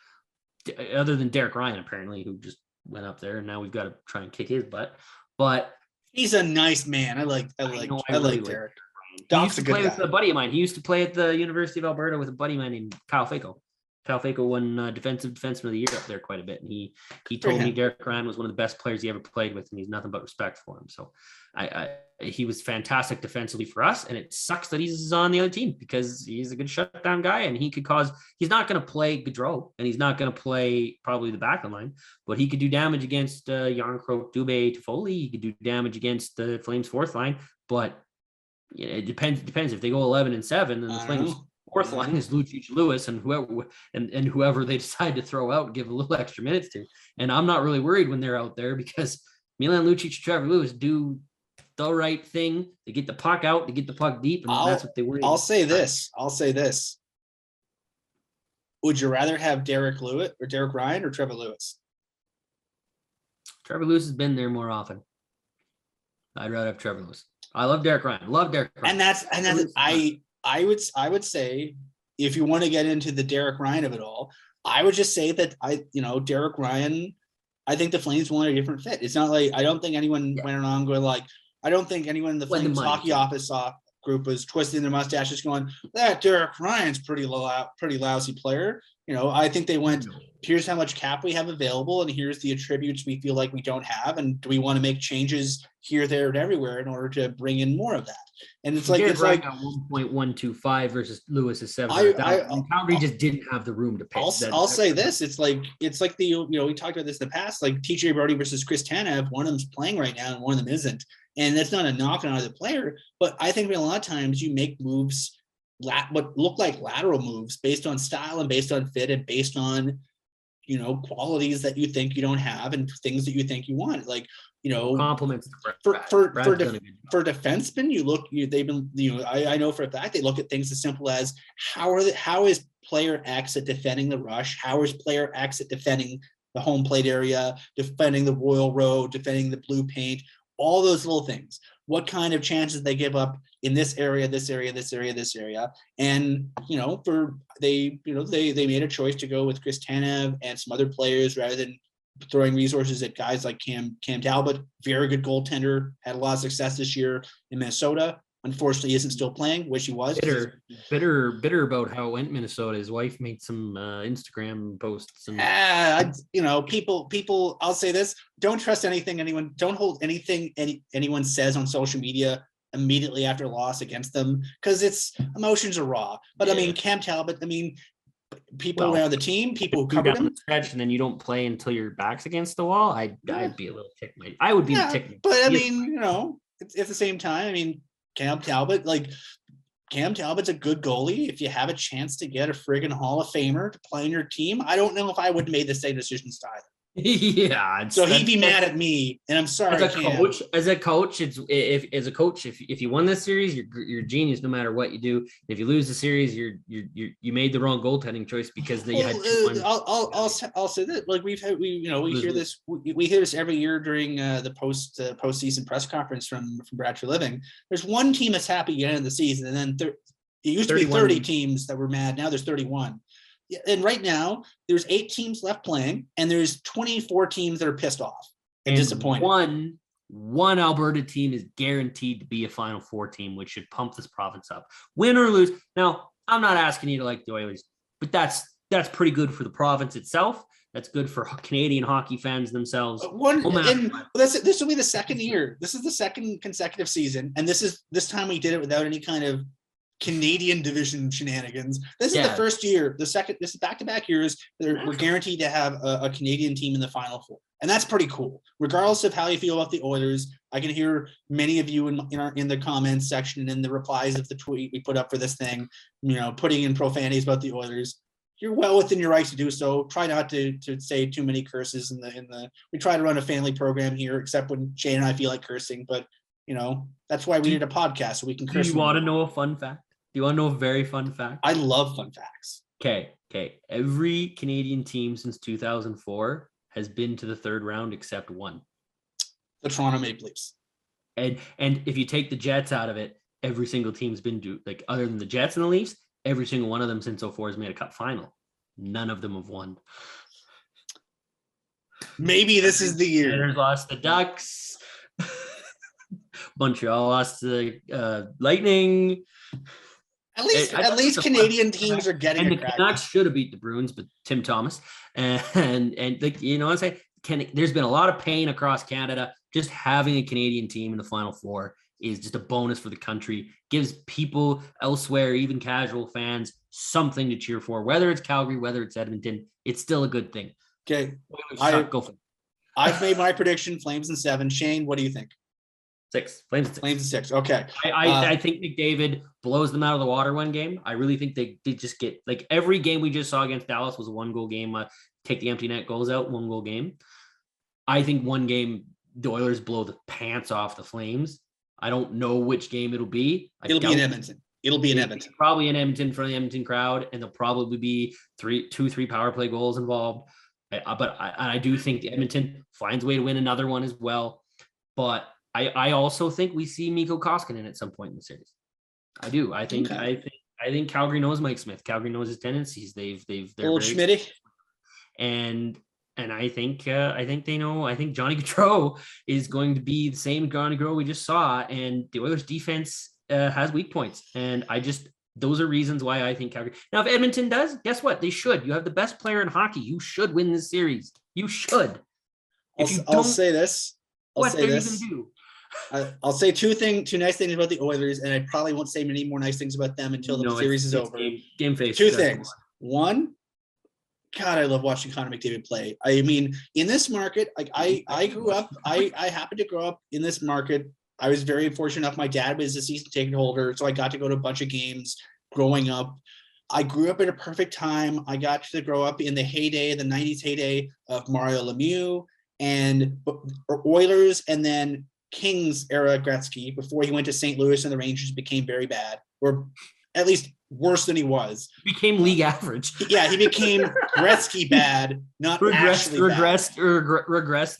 Other than Derek Ryan, apparently, who just went up there, and now we've got to try and kick his butt. But he's a nice man. I like Derek. He used to play with a buddy of mine. He used to play at the University of Alberta with a buddy of mine named Kyle Fako. Kyle Fako won defensive defenseman of the year up there quite a bit. And he told me Derek Ryan was one of the best players he ever played with, and he's nothing but respect for him. So he was fantastic defensively for us. And it sucks that he's on the other team because he's a good shutdown guy, and he's not going to play Gaudreau, and he's not going to play probably the back line, but he could do damage against Yarncroke, Dubé, Toffoli. He could do damage against the Flames fourth line, but it depends if they go 11-7, then the Flames fourth line is Lucic, Lewis, and whoever they decide to throw out and give a little extra minutes to. And I'm not really worried when they're out there because Milan Lucic and Trevor Lewis do the right thing. They get the puck out, they get the puck deep, and that's what they worry about. I'll say this. Would you rather have Derek Lewis or Derek Ryan or Trevor Lewis? Trevor Lewis has been there more often. I'd rather have Trevor Lewis. I love Derek Ryan. And that's I would say, if you want to get into the Derek Ryan of it all, I would just say that Derek Ryan, I think the Flames want a different fit. It's not like, I don't think anyone went around going like, I don't think anyone in the Flames hockey office group was twisting their mustaches going, that Derek Ryan's pretty lousy player. I think they went, here's how much cap we have available, and here's the attributes we feel like we don't have, and do we want to make changes here, there, and everywhere in order to bring in more of that? And it's like 1.125 versus Lewis's 700,000. Calgary just didn't have the room to pay. I'll say this: it's like the we talked about this in the past, like TJ Brody versus Chris Tanev. One of them's playing right now, and one of them isn't. And that's not a knock on either player, but I think a lot of times you make moves what look like lateral moves based on style and based on fit and based on qualities that you think you don't have and things that you think you want. Like compliments for defensemen, I know for a fact they look at things as simple as how is player X at defending the rush, how is player X at defending the home plate area, defending the Royal Road, defending the blue paint, all those little things. What kind of chances they give up in this area, this area, this area, this area. And, they made a choice to go with Chris Tanev and some other players rather than throwing resources at guys like Cam Talbot, very good goaltender, had a lot of success this year in Minnesota. Unfortunately, isn't still playing. Wish he was. Bitter about how it went Minnesota. His wife made some Instagram posts. And people. I'll say this: don't trust anything anyone. Don't hold anything anyone says on social media immediately after a loss against them, because it's emotions are raw. But I mean, Cam Talbot. I mean, people around the team, people who covered him, stretch, and then you don't play until your back's against the wall. I'd be a little ticked. I would be ticked. But I mean, it's at the same time. I mean. Cam Talbot's a good goalie. If you have a chance to get a friggin' Hall of Famer to play on your team, I don't know if I would have made the same decisions either. Yeah. So he'd be mad at me, and I'm sorry. As a coach, if you won this series, you're genius no matter what you do. If you lose the series, you made the wrong goaltending choice because they had. I'll say that we hear this every year during the postseason press conference from Brad Treliving. There's one team that's happy at the end of the season, and then it used to be 30 teams that were mad. Now there's 31. And right now, there's 8 teams left playing, and there's 24 teams that are pissed off and disappointed. One Alberta team is guaranteed to be a Final Four team, which should pump this province up. Win or lose. Now, I'm not asking you to like the Oilers, but that's pretty good for the province itself. That's good for Canadian hockey fans themselves. This will be the second year. This is the second consecutive season, and this time we did it without any kind of Canadian division shenanigans. This is the first year. This is back-to-back years. We're guaranteed to have a Canadian team in the Final Four, and that's pretty cool. Regardless of how you feel about the Oilers, I can hear many of you in the comments section and in the replies of the tweet we put up for this thing, putting in profanities about the Oilers. You're well within your rights to do so. Try not to say too many curses in the. We try to run a family program here, except when Shane and I feel like cursing, but. That's why we did a podcast, so we can curse. Do you want to know a fun fact? Do you want to know a very fun fact? I love fun facts. Okay. Every Canadian team since 2004 has been to the third round except one. The Toronto Maple Leafs. And if you take the Jets out of it, every single team's been other than the Jets and the Leafs, every single one of them since 04 has made a cup final. None of them have won. Maybe this is the year. Senators lost the Ducks. Montreal lost to the Lightning. At least Canadian teams are getting. And the Canucks should have beat the Bruins, but Tim Thomas and I'm saying there's been a lot of pain across Canada. Just having a Canadian team in the Final Four is just a bonus for the country. Gives people elsewhere, even casual fans, something to cheer for. Whether it's Calgary, whether it's Edmonton, it's still a good thing. Okay, go for it. I've made my prediction. Flames in 7. Shane, what do you think? 6. Flames in 6. Okay. I think McDavid blows them out of the water one game. I really think they just get every game we just saw against Dallas was a 1-goal game. Take the empty net goals out, 1-goal game. I think one game the Oilers blow the pants off the Flames. I don't know which game it'll be. It'll be in Edmonton. Probably in Edmonton for the Edmonton crowd, and there'll probably be 3 power play goals involved. But I do think Edmonton finds a way to win another one as well. But I also think we see Mikko Koskinen at some point in the series. I do. I think Calgary knows Mike Smith. Calgary knows his tendencies. They're old Schmitty. And I think they know. I think Johnny Gaudreau is going to be the same Johnny Gaudreau we just saw. And the Oilers defense has weak points. And Those are reasons why I think Calgary. Now, if Edmonton does, guess what? They should. You have the best player in hockey. You should win this series. You should. If you don't, I'll say this. What are you going to do? I'll say two nice things about the Oilers, and I probably won't say many more nice things about them until the series is over. Game face. Two things. One, God, I love watching Connor McDavid play. I mean, in this market, like I grew up, I happened to grow up in this market. I was very fortunate enough. My dad was a season ticket holder, so I got to go to a bunch of games growing up. I grew up at a perfect time. I got to grow up in the heyday, the 90s heyday of Mario Lemieux and Oilers, and then Kings era Gretzky before he went to St. Louis and the Rangers became very bad, or at least worse than he was. Became league average. Yeah, he became Gretzky bad, not regressed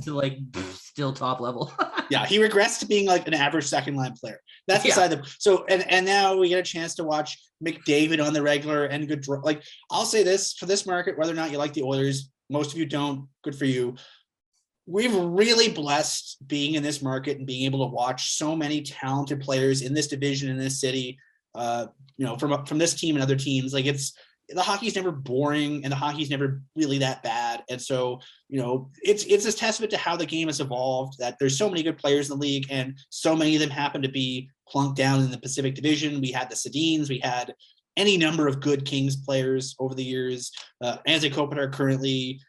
to like still top level. Yeah, he regressed to being like an average second line player. That's beside the so and now we get a chance to watch McDavid on the regular and good. Like I'll say this for this market, whether or not you like the Oilers, most of you don't. Good for you. We've really blessed being in this market and being able to watch so many talented players in this division in this city. From this team and other teams, like the hockey's never boring and the hockey's never really that bad. And so, it's a testament to how the game has evolved, that there's so many good players in the league and so many of them happen to be plunked down in the Pacific Division. We had the Sedins, we had any number of good Kings players over the years. Anze Kopitar currently,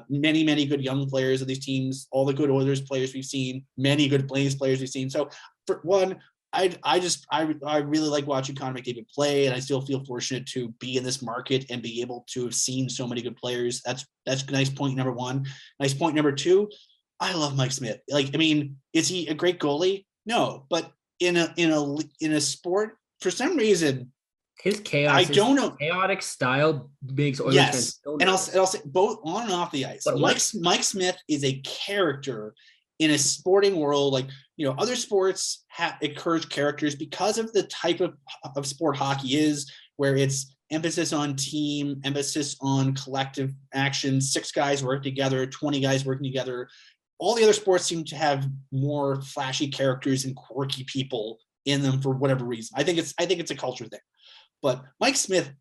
many, many good young players of these teams, all the good Oilers players we've seen, many good Flames players we've seen. So for one, I really like watching Connor McDavid play, and I still feel fortunate to be in this market and be able to have seen so many good players. That's nice point number one. Nice point number two, I love Mike Smith. Like, I mean, is he a great goalie? No, but in a sport, for some reason, his chaotic style makes Oilers fans so and I'll say both on and off the ice. But Mike Smith is a character in a sporting world. Like, other sports encourage characters because of the type of sport hockey is, where it's emphasis on team, emphasis on collective action, 6 guys working together, 20 guys working together. All the other sports seem to have more flashy characters and quirky people in them for whatever reason. I think it's a culture thing. But Mike Smith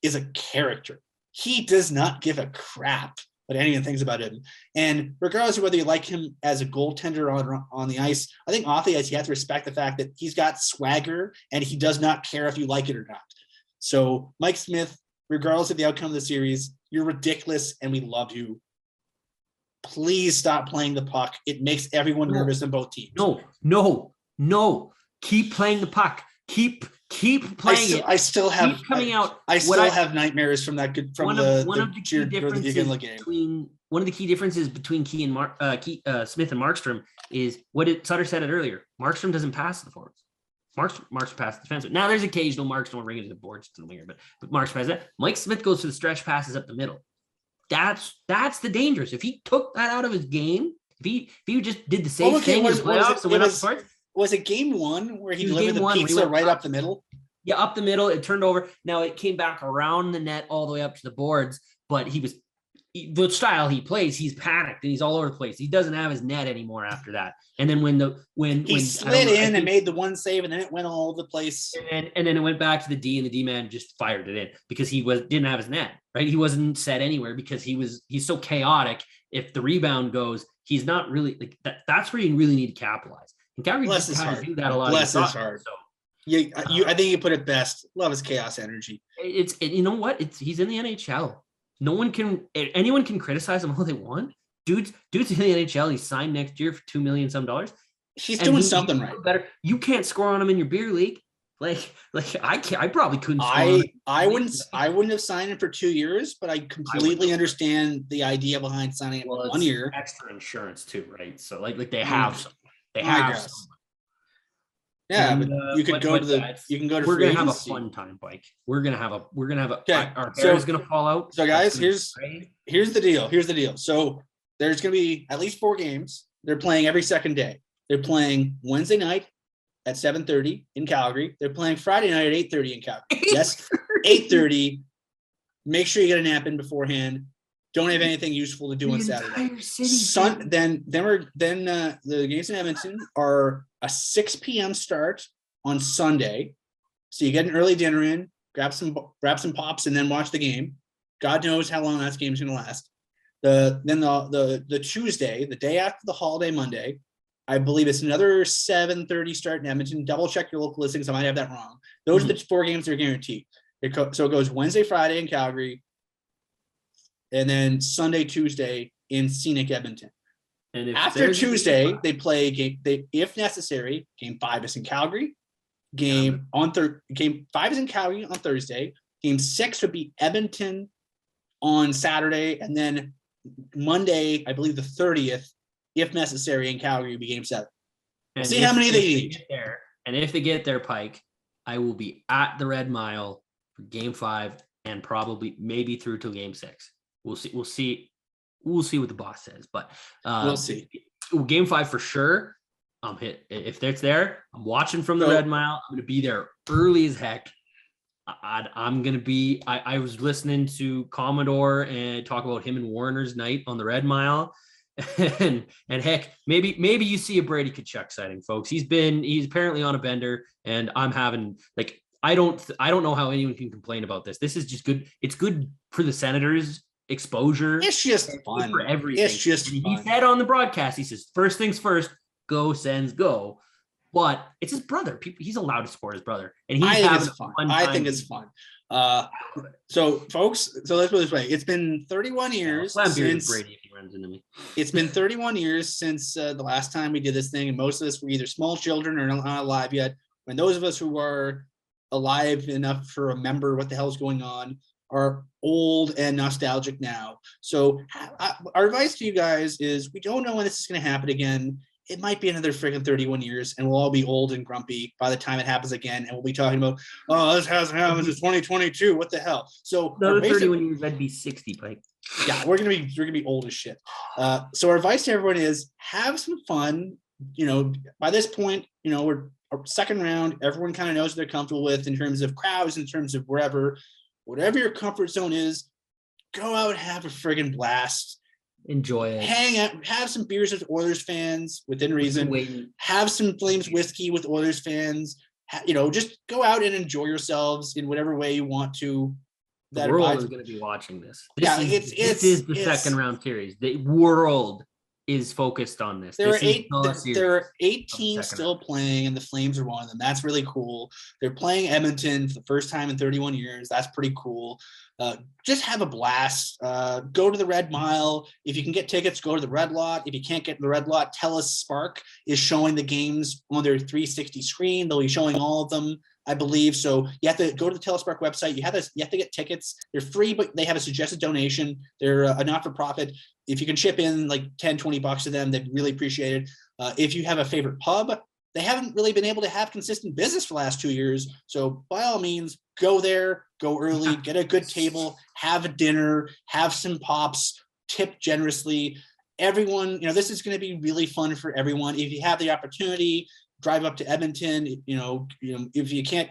is a character. He does not give a crap what anyone thinks about him. And regardless of whether you like him as a goaltender on the ice, I think off the ice, you have to respect the fact that he's got swagger and he does not care if you like it or not. So Mike Smith, regardless of the outcome of the series, you're ridiculous and we love you. Please stop playing the puck. It makes everyone nervous in both teams. No. Keep playing the puck. Keep playing it. I still have keep coming out. I have nightmares from that game. One of the key differences between Smith and Markstrom is Sutter said it earlier. Markstrom doesn't pass the forwards. Markstrom passes the defenseman. Now there's occasional Markstrom bring it to the boards to the winger, but Markstrom passes that. Mike Smith goes for the stretch passes up the middle. That's the dangerous. If he took that out of his game, if he just did the same thing in the playoffs and went up the court. Was it game one where he delivered the pizza right up the middle? Yeah, up the middle. It turned over. Now it came back around the net all the way up to the boards, but the style he plays, he's panicked and he's all over the place. He doesn't have his net anymore after that. And then when he slid in and made the one save, and then it went all over the place. And then it went back to the D, and the D man just fired it in because he didn't have his net, right? He wasn't set anywhere because he's so chaotic. If the rebound goes, he's not really like that. That's where you really need to capitalize. And Calgary just kind of do that a lot. Bless his heart. So, I think you put it best. Love his chaos energy. You know what? He's in the NHL. Anyone can criticize him all they want. Dude's in the NHL. He's signed next year for $2 million some dollars. He's doing something right. Better. You can't score on him in your beer league. Like I probably couldn't. I wouldn't have signed him for 2 years, but I completely understand the idea behind signing him for 1 year. Extra insurance too, right? So like they have some. They have some. Yeah, but you could go to the. You can go to. We're gonna have a fun time, Mike. We're gonna have a. Okay. Our hair is gonna fall out. So guys, here's the deal. So there's gonna be at least 4 games. They're playing every second day. They're playing Wednesday night at 7:30 in Calgary. They're playing Friday night at 8:30 in Calgary. Yes, 8:30. Make sure you get a nap in beforehand. Don't have anything useful to do on Saturday. Then the games in Edmonton are a 6 p.m. start on Sunday. So you get an early dinner in, grab some pops, and then watch the game. God knows how long that game's going to last. The Tuesday, the day after the holiday Monday, I believe it's another 7:30 start in Edmonton. Double check your local listings. I might have that wrong. Those are the 4 games that are guaranteed. So it goes Wednesday, Friday in Calgary, and then Sunday, Tuesday in scenic Edmonton. And after Tuesday, they play game. If necessary, Game 5 is in Calgary. Game 5 is in Calgary on Thursday. Game 6 would be Edmonton on Saturday, and then Monday, I believe the 30th, if necessary, in Calgary, would be Game 7. We'll see how many they need. And if they get their Pike, I will be at the Red Mile for Game 5 and probably maybe through till Game 6. We'll see what the boss says, but we'll see. Game 5 for sure. I'm hit. If it's there, I'm watching from the Red Mile. I'm going to be there early as heck. I'm going to be, I was listening to Commodore and talk about him and Warner's night on the Red Mile. and heck, maybe you see a Brady Tkachuk sighting, folks. He's apparently on a bender, and I'm having I don't know how anyone can complain about this. This is just good. It's good for the Senators' exposure. It's just fun for everything. It's just fun. He said on the broadcast, he says, first things first, go Sens go. But it's his brother. He's allowed to support his brother, and he's having fun. I think it's fun. So folks, let's put it this way: it's been 31 years since Brady. If he runs into me, it's been 31 years since the last time we did this thing, and most of us were either small children or not alive yet. When those of us who are alive enough to remember what the hell is going on are old and nostalgic now. So our advice to you guys is: we don't know when this is going to happen again. It might be another freaking 31 years, and we'll all be old and grumpy by the time it happens again, and we'll be talking about, oh, this hasn't happened since 2022. What the hell? So another 31 years, I'd be 60, Pike. Yeah, we're gonna be old as shit. So our advice to everyone is: have some fun. By this point, we're second round. Everyone kind of knows what they're comfortable with in terms of crowds, in terms of whatever your comfort zone is. Go out and have a friggin' blast. Enjoy it. Hang out, have some beers with Oilers fans within reason. Have some Flames whiskey with Oilers fans. Just go out and enjoy yourselves in whatever way you want to. The world is going to be watching this. This is the second round series. The world is focused on this. There are 8 teams still playing, and the Flames are one of them. That's really cool. They're playing Edmonton for the first time in 31 years. That's pretty cool. Just have a blast. Go to the Red Mile. If you can get tickets, go to the Red Lot. If you can't get to the Red Lot, TELUS Spark is showing the games on their 360 screen. They'll be showing all of them, I believe. So you have to go to the TELUS Spark website. You have to get tickets. They're free, but they have a suggested donation. They're a not-for-profit. If you can chip in like $10-20 to them, they'd really appreciate it. If you have a favorite pub, they haven't really been able to have consistent business for the last 2 years. So by all means, go there, go early, get a good table, have a dinner, have some pops, tip generously. Everyone, this is going to be really fun for everyone. If you have the opportunity, drive up to Edmonton. If you can't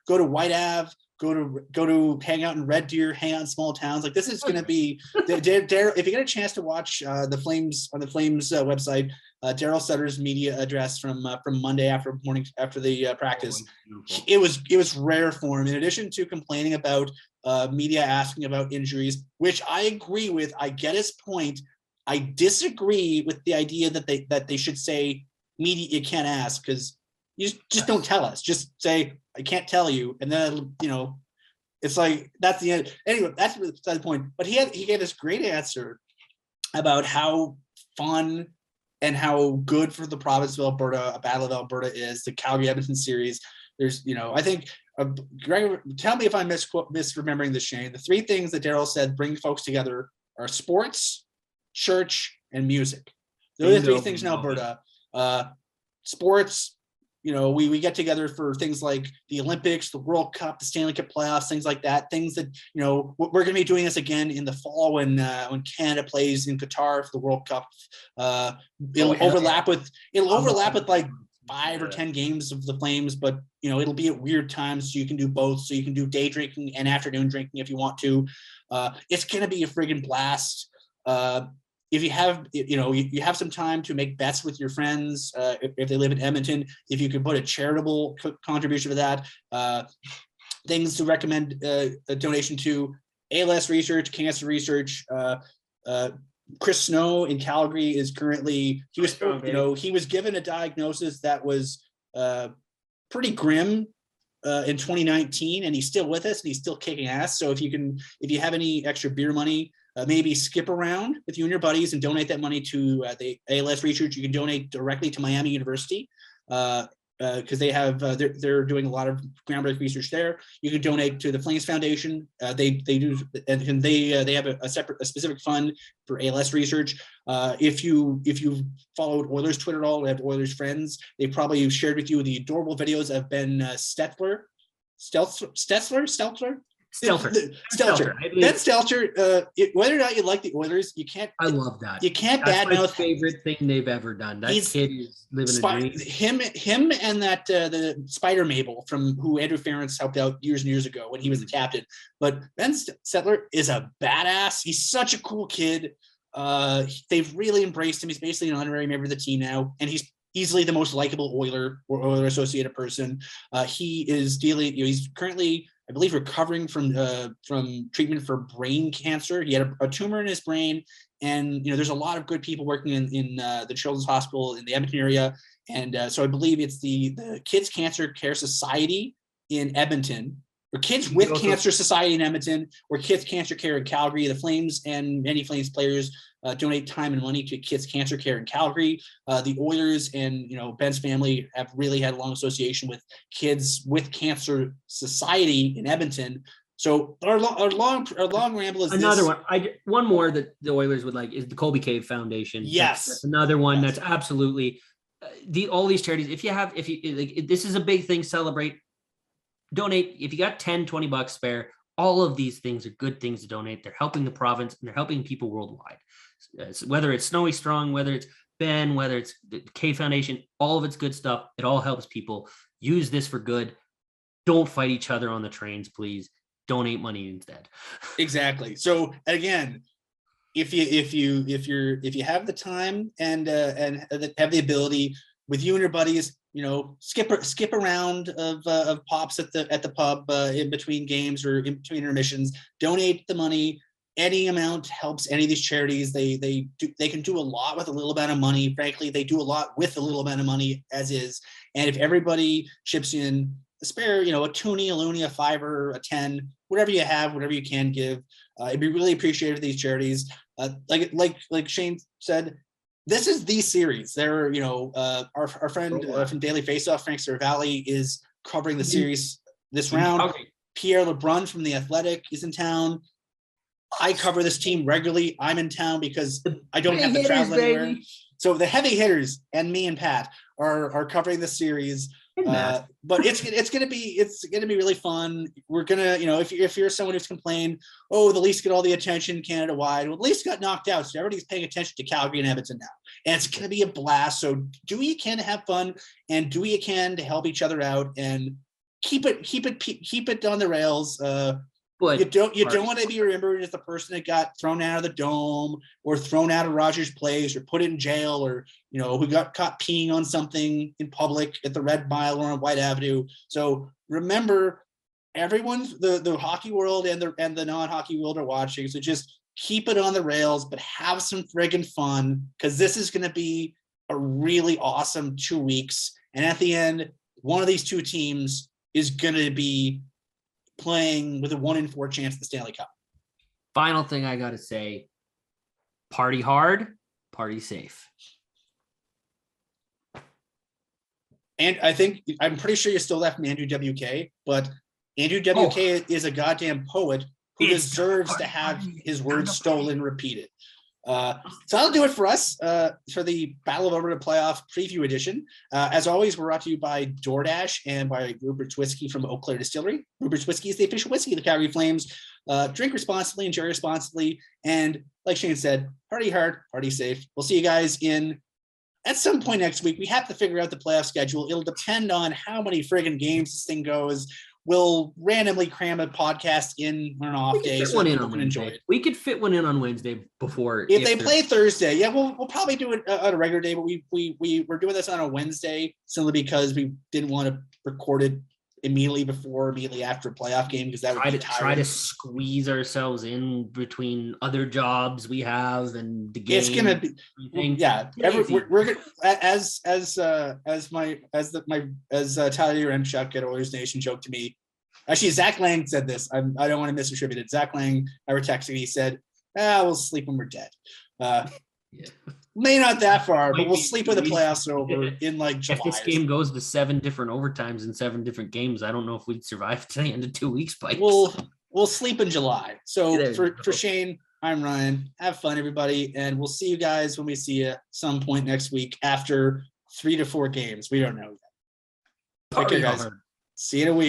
go to White Ave, go to hang out in Red Deer, hang out in small towns. Like, this is going to be if you get a chance to watch the Flames on the Flames website, Daryl Sutter's media address from Monday after the practice, it was rare for him. In addition to complaining about media asking about injuries, which I agree with, I get his point. I disagree with the idea that they should say, media, you can't ask, because you just don't tell us. Just say, I can't tell you, and then it's like, that's the end. Anyway, that's beside the point. But he gave this great answer about how fun and how good for the province of Alberta a Battle of Alberta is, the Calgary Edmonton series. There's, I think, Greg, tell me if I'm misremembering this, Shane. The 3 things that Daryl said bring folks together are sports, church, and music. Those are the 3 things in Alberta. Sports, we get together for things like the Olympics, the World Cup, the Stanley Cup playoffs, things like that. Things that, we're going to be doing this again in the fall when Canada plays in Qatar for the World Cup. It'll overlap with like 5 or 10 games of the Flames, but it'll be at weird times, so you can do both. So you can do day drinking and afternoon drinking if you want to. It's going to be a friggin' blast. if you have, you have some time to make bets with your friends, if they live in Edmonton, if you could put a charitable contribution for that, things to recommend a donation to: ALS research, cancer research. Chris Snow in Calgary is currently, he was given a diagnosis that was pretty grim in 2019, and he's still with us and he's still kicking ass. So if you have any extra beer money, maybe skip around with you and your buddies and donate that money to the ALS research. You can donate directly to Miami University because they have they're doing a lot of groundbreaking research there. You can donate to the Flames Foundation. They do, and they have a specific fund for ALS research. If you followed Oilers Twitter at all, have Oilers friends, they probably shared with you the adorable videos of Ben Stelter. Ben Stelter. Whether or not you like the Oilers, you can't. I love that. You can't That's my badmouth. favorite thing they've ever done. That kid is living a dream. Him, and that the Spider Mabel from who Andrew Ferentz helped out years and years ago when he was the captain. But Ben Stelter is a badass. He's such a cool kid. They've really embraced him. He's basically an honorary member of the team now, and he's easily the most likable Oiler or Oiler associated person. He is dealing. He's currently, I believe, recovering from treatment for brain cancer. He had a tumor in his brain, and there's a lot of good people working in the Children's Hospital in the Edmonton area, and so I believe it's the Kids Cancer Care Society in Edmonton, or Kids with Cancer Society in Edmonton, or Kids Cancer Care in Calgary. The Flames and many Flames players donate time and money to Kids Cancer Care in Calgary. The Oilers and Ben's family have really had a long association with Kids with Cancer Society in Edmonton. So our long ramble is another one. One more that the Oilers would like is the Colby Cave Foundation. Yes, that's another one that's absolutely all these charities. If you this is a big thing. Celebrate. Donate. If you got 10, $20 spare, all of these things are good things to donate. They're helping the province and they're helping people worldwide. Whether it's Snowy Strong, whether it's Ben, whether it's the K Foundation, all of it's good stuff. It all helps people. Use this for good. Don't fight each other on the trains, please. Donate money instead. Exactly. So again, if you have the time and have the ability with you and your buddies, skip around of pops at the pub in between games or in between intermissions. Donate the money. Any amount helps any of these charities. They can do a lot with a little amount of money. Frankly, they do a lot with a little amount of money as is. And if everybody chips in a spare, a toonie, a loony, a $5, a 10, whatever you have, whatever you can give, it'd be really appreciated for these charities. Like Shane said, this is the series. There, our friend from Daily Faceoff, Frank Cervalli, is covering the series this round. Okay. Pierre LeBrun from The Athletic is in town. I cover this team regularly. I'm in town because I don't have to travel anywhere. So the heavy hitters and me and Pat are covering the series. But it's gonna be really fun. We're gonna, if you're someone who's complained, the Leafs get all the attention Canada wide. Well, the Leafs got knocked out, so everybody's paying attention to Calgary and Edmonton now, and it's gonna be a blast. So do what you can to have fun, and do what you can to help each other out, and keep it on the rails. But you don't want to be remembered as the person that got thrown out of the Dome or thrown out of Rogers Place or put in jail or who got caught peeing on something in public at the Red Mile or on White Avenue. So remember, everyone's the hockey world and the non-hockey world are watching. So just keep it on the rails, but have some friggin' fun, because this is going to be a really awesome 2 weeks. And at the end, one of these two teams is going to be playing with a 1 in 4 chance at the Stanley Cup. Final thing I got to say, party hard, party safe. And I'm pretty sure you still left Andrew WK, but Andrew WK is a goddamn poet who deserves to have his words stolen and repeated. So that'll do it for us for the Battle of Alberta playoff preview edition. As always, we're brought to you by DoorDash and by Rupert's Whiskey from Eau Claire Distillery. Rupert's Whiskey is the official whiskey of the Calgary Flames. Drink responsibly, enjoy responsibly, and like Shane said, party hard, party safe. We'll see you guys in at some point next week, we have to figure out the playoff schedule. It'll depend on how many friggin' games this thing goes. We'll randomly cram a podcast in on an off day so people can enjoy it. We could fit one in on Wednesday before. If they play Thursday, yeah, we'll probably do it on a regular day, but we're doing this on a Wednesday simply because we didn't want to record it immediately after a playoff game because that would try to squeeze ourselves in between other jobs we have and the game. It's gonna be we're gonna as Tyler Remchuk at Oilers Nation joked to me. Actually, Zach Lang said this. I don't want to misattribute it. Zach Lang, I were texting. He said, "We'll sleep when we're dead." May not that far, but we'll sleep when the playoffs are over in like July. If this game goes to 7 different overtimes and 7 different games, I don't know if we'd survive to the end of 2 weeks. But we'll sleep in July. So for Shane, I'm Ryan. Have fun, everybody, and we'll see you guys when we see you some point next week after 3 to 4 games. We don't know yet. Take care, guys. See you in a week.